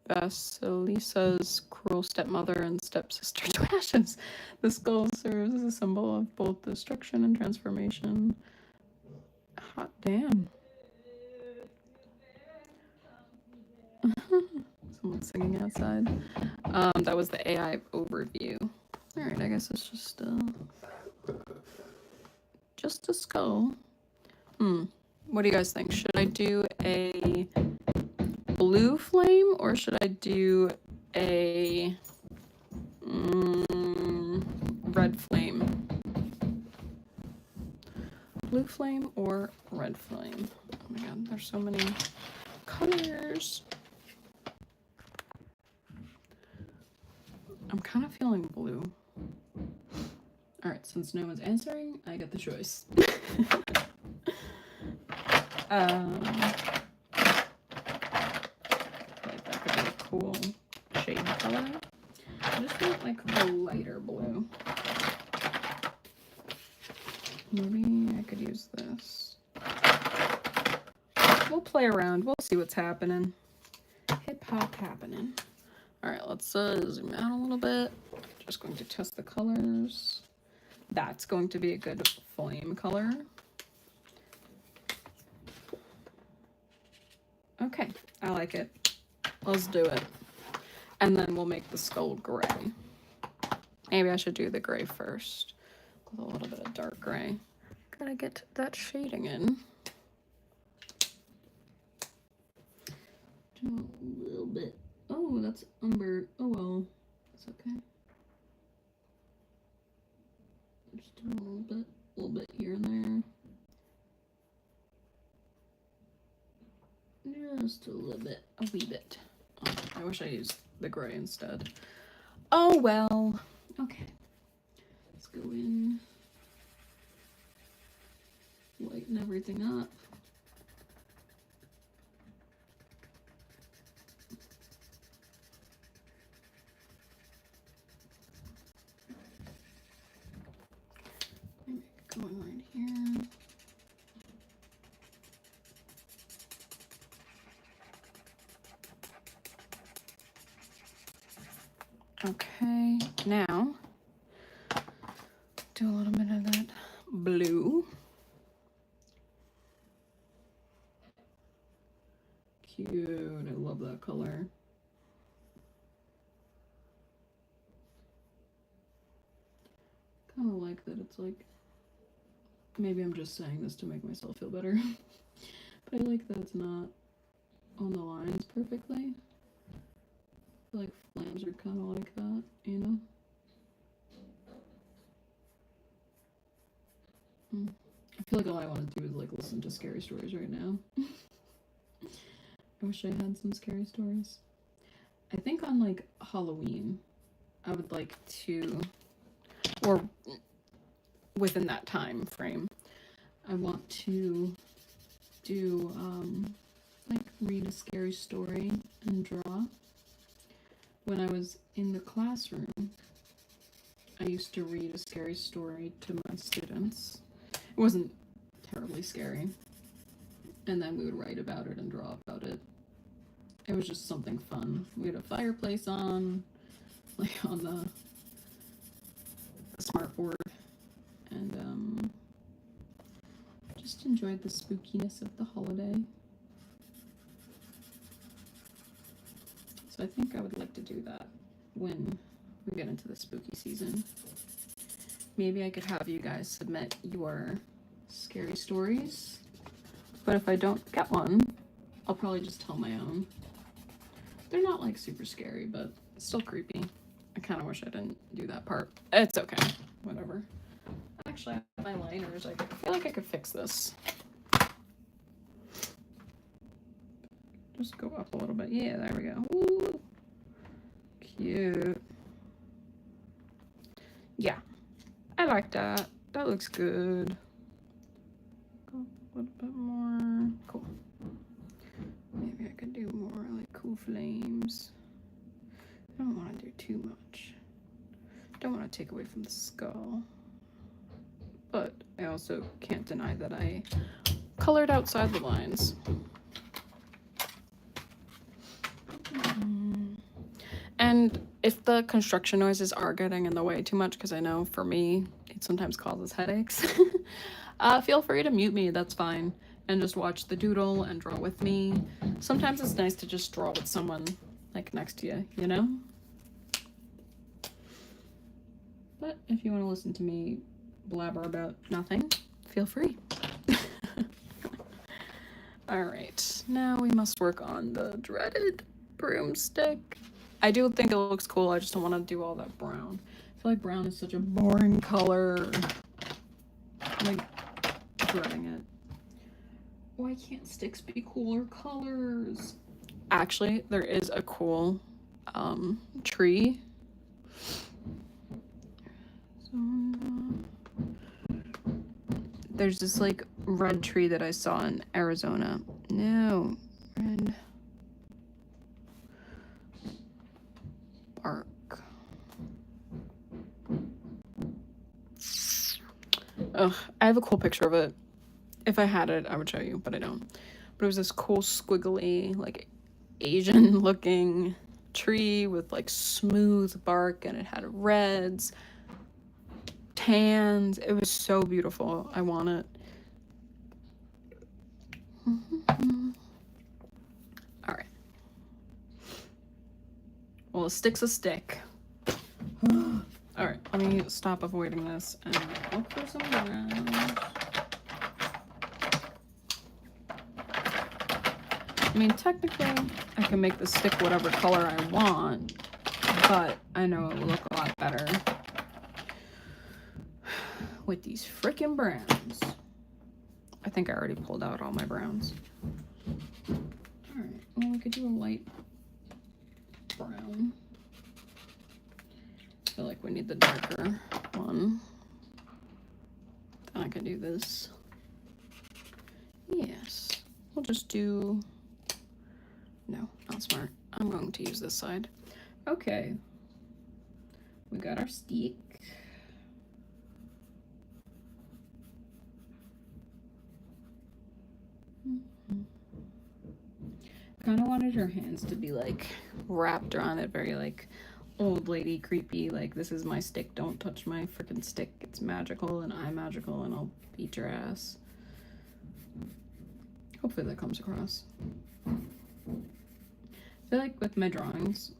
Vasilisa's cruel stepmother and stepsister to ashes. The skull serves as a symbol of both destruction and transformation. Hot damn. Someone's singing outside. That was the AI overview. Alright, I guess it's just a skull. What do you guys think? Should I do a blue flame or should I do a red flame? Blue flame or red flame? Oh my god, there's so many colors. I'm kind of feeling blue. Alright, since no one's answering, I get the choice. I feel like that could be a cool shade color. I just want like a lighter blue. Maybe I could use this. We'll play around. We'll see what's happening. Hip hop happening. Alright, let's zoom out a little bit. Just going to test the colors. That's going to be a good flame color. Okay, I like it. Let's do it. And then we'll make the skull gray. Maybe I should do the gray first. With a little bit of dark gray. Gotta get that shading in. Do a little bit. Oh, that's umber. Oh well, it's okay. Just do a little bit here and there. Just a little bit, a wee bit. Oh, I wish I used the gray instead. Oh well. Okay. Let's go in. Lighten everything up. Maybe going right here. Okay, now do a little bit of that blue. Cute, I love that color. Kind of like that it's like, maybe I'm just saying this to make myself feel better, but I like that it's not on the lines perfectly. I feel like flames are kind of like that, you know? I feel like all I want to do is like listen to scary stories right now. I wish I had some scary stories. I think on like Halloween, I would like to, or within that time frame, I want to do like read a scary story and draw. When I was in the classroom, I used to read a scary story to my students. It wasn't terribly scary. And then we would write about it and draw about it. It was just something fun. We had a fireplace on, like on the smart board, and just enjoyed the spookiness of the holiday. So I think I would like to do that when we get into the spooky season. Maybe I could have you guys submit your scary stories, but if I don't get one, I'll probably just tell my own. They're not like super scary, but still creepy. I kind of wish I didn't do that part. It's okay, whatever. Actually, I have my liners. I feel like I could fix this. Just go up a little bit. Yeah, there we go. Ooh, cute. Yeah, I like that. That looks good. Go a little bit more. Cool. Maybe I could do more like cool flames. I don't want to do too much. Don't want to take away from the skull. But I also can't deny that I colored outside the lines. And if the construction noises are getting in the way too much, because I know for me it sometimes causes headaches, feel free to mute me, that's fine. And just watch the doodle and draw with me. Sometimes it's nice to just draw with someone like next to you, you know? But if you want to listen to me blabber about nothing, feel free. Alright, now we must work on the dreaded broomstick. I do think it looks cool, I just don't want to do all that brown. I feel like brown is such a boring color. I'm like dreading it. Why can't sticks be cooler colors? Actually, there is a cool tree. So, there's this like red tree that I saw in Arizona. No, red bark. Ugh, I have a cool picture of it. If I had it, I would show you, but I don't. But it was this cool squiggly, like Asian looking tree with like smooth bark, and it had reds, tans. It was so beautiful. I want it. All right. Well, a stick's a stick. All right, let me stop avoiding this and look for some browns. I mean, technically, I can make the stick whatever color I want, but I know it will look a lot better with these freaking browns. I think I already pulled out all my browns. All right, well, we could do a light brown. I feel like we need the darker one. Then I can do this. Yes, we'll just do, no, not smart. I'm going to use this side. Okay, we got our stick. Kind of wanted her hands to be like wrapped around it, very like old lady creepy, like, this is my stick, don't touch my freaking stick, it's magical and I'm magical and I'll beat your ass. Hopefully that comes across. I feel like with my drawings,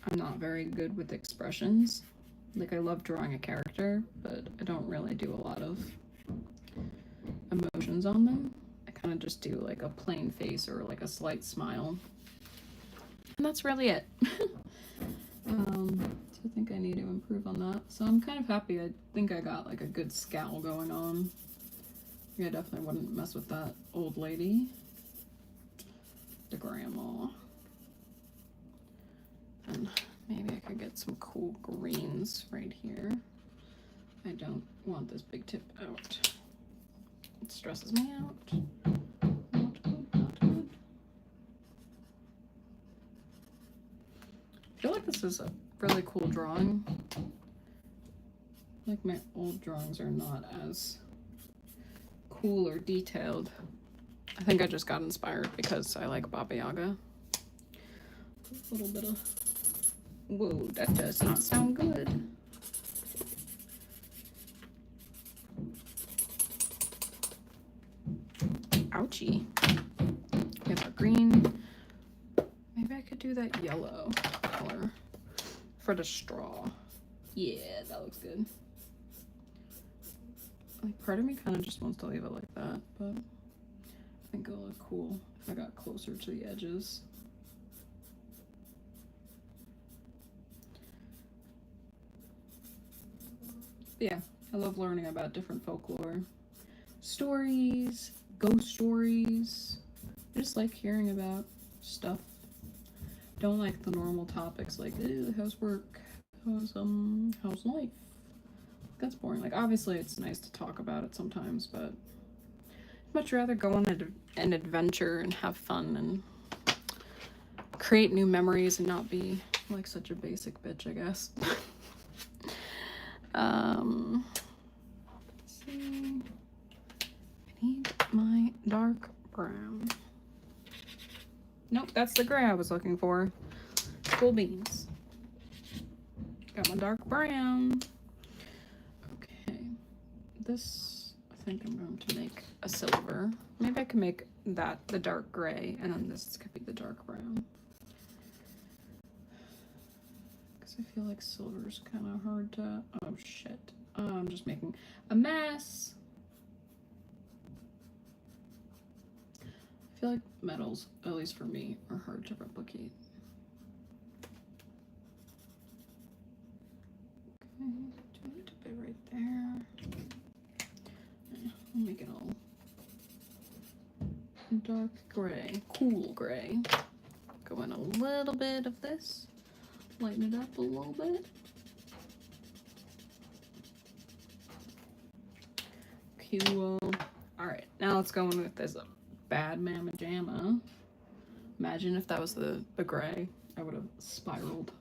I'm not very good with expressions. Like, I love drawing a character, but I don't really do a lot of emotions on them. I kind of just do like a plain face or like a slight smile. And that's really it. So I think I need to improve on that. So I'm kind of happy. I think I got like a good scowl going on. Yeah, I definitely wouldn't mess with that old lady. The grandma. And maybe I could get some cool greens right here. I don't want this big tip out. It stresses me out. Not good, not good. I feel like this is a really cool drawing. Like my old drawings are not as cool or detailed. I think I just got inspired because I like Baba Yaga. A little bit of... Whoa, that does not sound good. Ouchie. We have our green. Maybe I could do that yellow color for the straw. Yeah, that looks good. Like, part of me kind of just wants to leave it like that, but I think it'll look cool if I got closer to the edges. But yeah, I love learning about different folklore stories, ghost stories. I just like hearing about stuff. Don't like the normal topics like, ew, how's work, how's life. That's boring. Like, obviously it's nice to talk about it sometimes, but I'd much rather go on an adventure and have fun and create new memories and not be like such a basic bitch, I guess. Let's see. I need my dark brown. Nope, that's the gray I was looking for. Cool beans. Got my dark brown. Okay, this, I think I'm going to make a silver. Maybe I can make that the dark gray, and then this could be the dark brown. Because I feel like silver's kind of hard to, oh shit. I'm just making a mess. I feel like metals, at least for me, are hard to replicate. Okay, do I need to be right there? Yeah, I'll make it all dark gray, cool gray. Go in a little bit of this, lighten it up a little bit. Cool. All right, now let's go in with this Bad Mama Jamma. Imagine if that was the gray, I would have spiraled.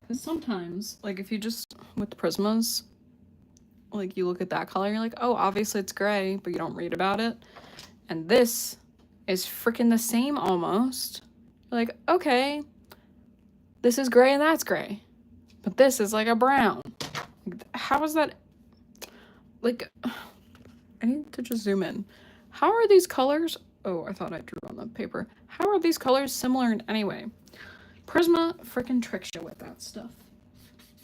Because sometimes, like, if you just, with Prismas, like, you look at that color, you're like, oh, obviously it's gray, but you don't read about it. And this is freaking the same almost. You're like, okay, this is gray and that's gray. But this is like a brown. How is that? Like, I need to just zoom in. How are these colors? Oh, I thought I drew on the paper. How are these colors similar in any way? Prisma freaking tricks you with that stuff.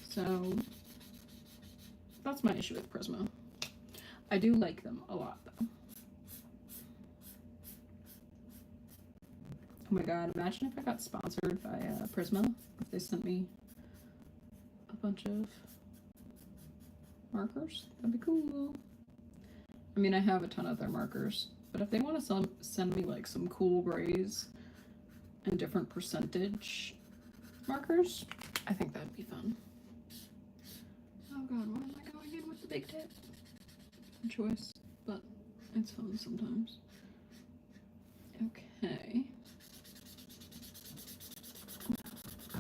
So that's my issue with Prisma. I do like them a lot though. Oh my god, imagine if I got sponsored by Prisma, if they sent me a bunch of markers. That'd be cool. I mean, I have a ton of their markers, but if they want to send me like some cool grays and different percentage markers, I think that'd be fun. Oh god, why am I going in with the big tip? Good choice, but it's fun sometimes. Okay.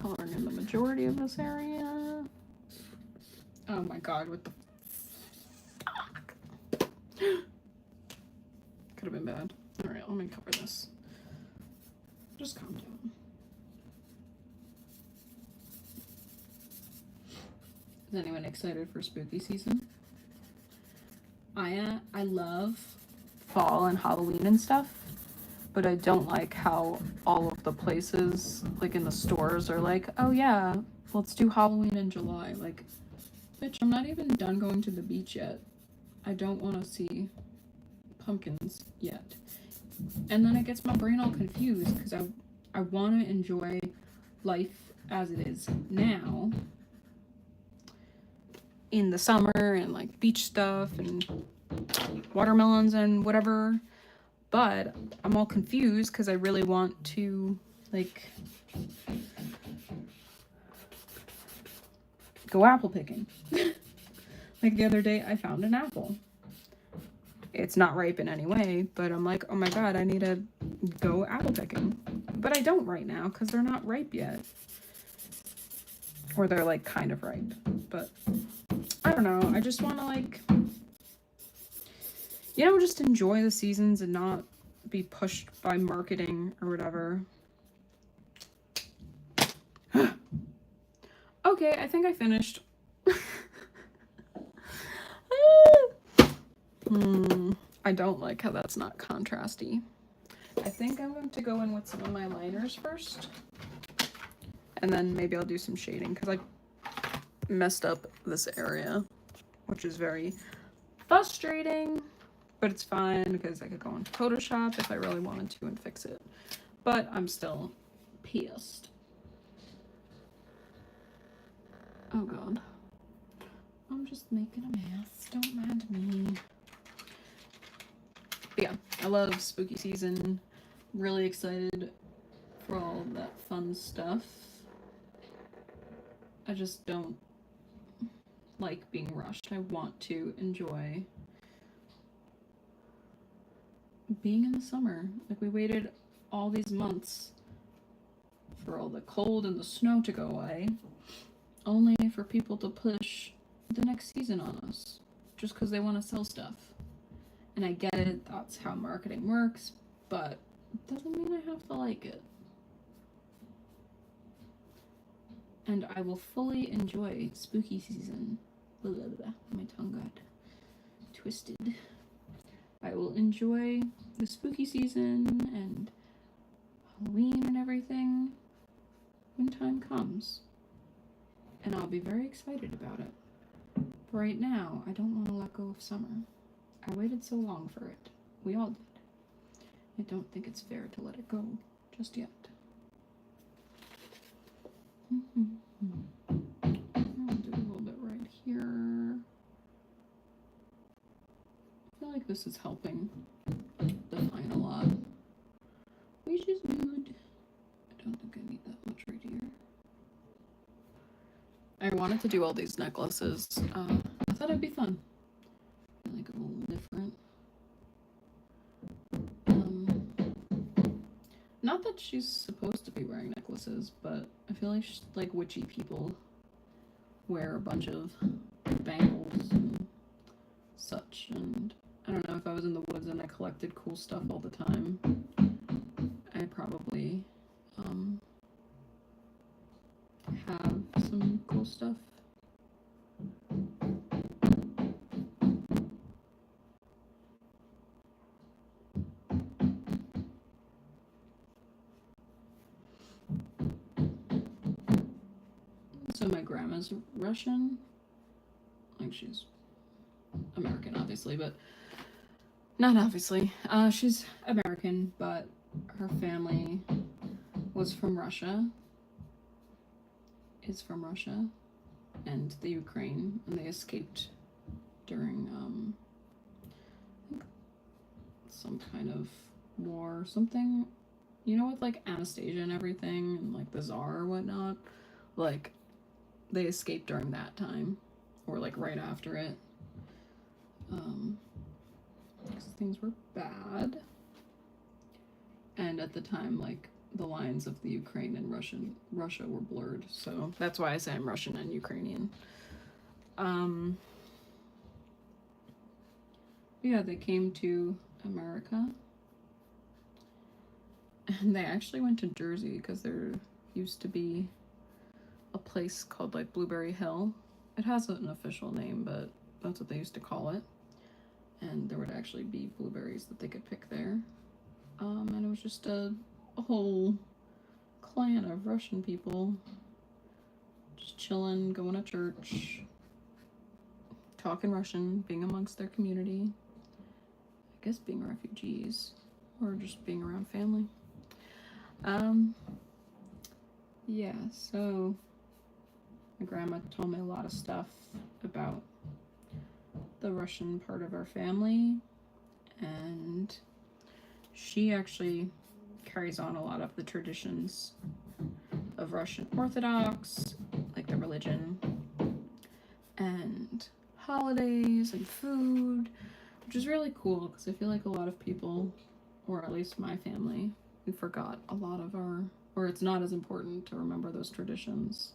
Coloring in the majority of this area. Oh my god, with the fuck. Could have been bad. Alright, let me cover this. Just calm down. Is anyone excited for spooky season? I love fall and Halloween and stuff, but I don't like how all of the places, like in the stores, are like, oh yeah, let's do Halloween in July. Like, bitch, I'm not even done going to the beach yet. I don't want to see pumpkins yet. And then it gets my brain all confused because I want to enjoy life as it is now in the summer and like beach stuff and watermelons and whatever, but I'm all confused because I really want to like go apple picking. Like the other day I found an apple. It's not ripe in any way, but I'm like, oh my god, I need to go apple picking. But I don't right now because they're not ripe yet. Or they're like kind of ripe. But I don't know. I just want to like, you know, just enjoy the seasons and not be pushed by marketing or whatever. Okay, I think I finished. I don't like how that's not contrasty. I think I'm going to go in with some of my liners first. And then maybe I'll do some shading because I messed up this area, which is very frustrating. But it's fine because I could go into Photoshop if I really wanted to and fix it. But I'm still pissed. Oh god. I'm just making a mess. Don't mind me. But yeah, I love spooky season. Really excited for all that fun stuff. I just don't like being rushed. I want to enjoy being in the summer. Like, we waited all these months for all the cold and the snow to go away, only for people to push the next season on us just because they want to sell stuff. And I get it, that's how marketing works, but it doesn't mean I have to like it. And I will fully enjoy spooky season. Blah, blah, blah. My tongue got twisted. I will enjoy the spooky season and Halloween and everything when time comes. And I'll be very excited about it. But right now, I don't want to let go of summer. I waited so long for it. We all did. I don't think it's fair to let it go just yet. I'll do a little bit right here. I feel like this is helping define a lot, which is good. I don't think I need that much right here. I wanted to do all these necklaces. I thought it'd be fun. Like a little different. Not that she's supposed to be wearing necklaces, but I feel like witchy people wear a bunch of bangles and such, and I don't know, if I was in the woods and I collected cool stuff all the time, I probably have some cool stuff. So my grandma's Russian, like she's American obviously, but not obviously. She's American, but her family was from Russia, is from Russia, and the Ukraine, and they escaped during I think some kind of war or something. You know, with like Anastasia and everything, and like the Tsar or whatnot, like they escaped during that time, or like right after it. Because things were bad, and at the time, like the lines of the Ukraine and Russia were blurred. So that's why I say I'm Russian and Ukrainian. Yeah, they came to America, and they actually went to Jersey because there used to be a place called like Blueberry Hill, it has an official name, but that's what they used to call it. And there would actually be blueberries that they could pick there. And it was just a whole clan of Russian people just chilling, going to church, talking Russian, being amongst their community. I guess being refugees or just being around family. Yeah, so my grandma told me a lot of stuff about the Russian part of our family, and she actually carries on a lot of the traditions of Russian Orthodox, like the religion, and holidays and food, which is really cool because I feel like a lot of people, or at least my family, we forgot a lot of or it's not as important to remember those traditions,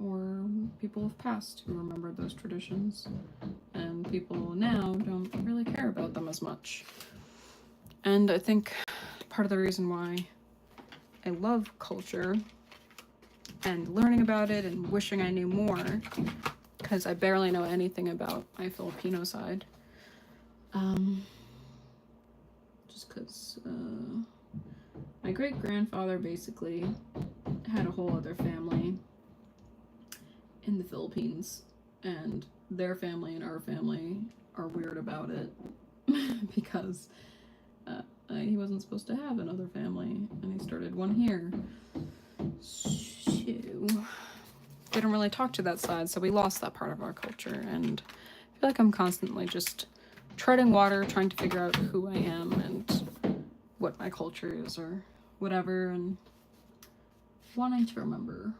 or people have passed who remembered those traditions, and people now don't really care about them as much. And I think part of the reason why I love culture and learning about it and wishing I knew more, because I barely know anything about my Filipino side, just because my great-grandfather basically had a whole other family in the Philippines, and their family and our family are weird about it because he wasn't supposed to have another family, and he started one here. So didn't really talk to that side, so we lost that part of our culture, and I feel like I'm constantly just treading water, trying to figure out who I am and what my culture is or whatever, and wanting to remember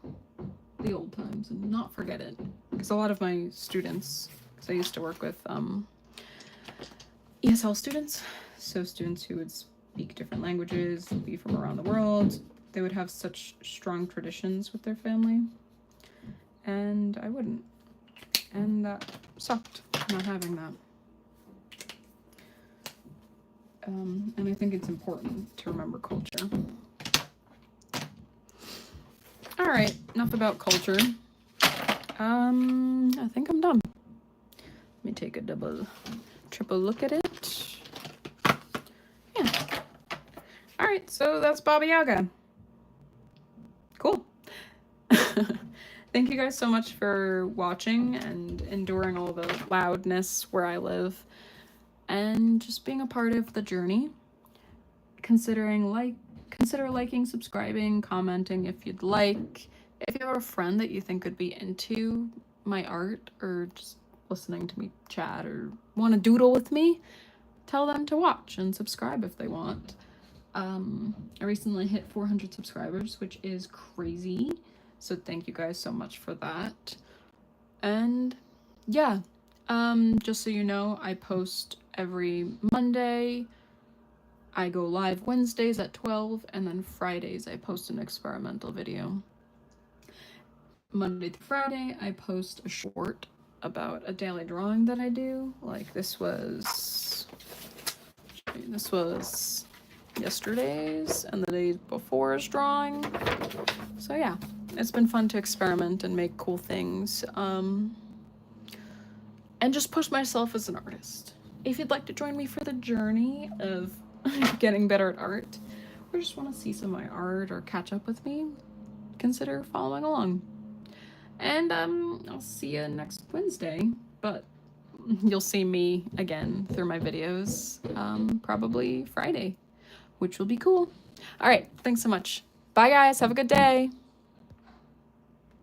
the old times and not forget it. Because a lot of my students, because I used to work with ESL students, so students who would speak different languages, be from around the world, they would have such strong traditions with their family, and I wouldn't, and that sucked, not having that. And I think it's important to remember culture. All right, enough about culture. I think I'm done. Let me take a triple look at it. Yeah. All right, so that's Baba Yaga. Cool. Thank you guys so much for watching and enduring all the loudness where I live, and just being a part of the journey. Consider liking, subscribing, commenting if you'd like. If you have a friend that you think could be into my art or just listening to me chat or want to doodle with me, tell them to watch and subscribe if they want. I recently hit 400 subscribers, which is crazy. So thank you guys so much for that. And yeah, just so you know, I post every Monday. I go live Wednesdays at 12, and then Fridays I post an experimental video. Monday through Friday, I post a short about a daily drawing that I do. Like this was yesterday's and the day before's drawing. So yeah, it's been fun to experiment and make cool things, and just push myself as an artist. If you'd like to join me for the journey of getting better at art, or just want to see some of my art or catch up with me, consider following along. And I'll see you next Wednesday, but you'll see me again through my videos probably Friday, which will be cool. All right, thanks so much. Bye guys, have a good day.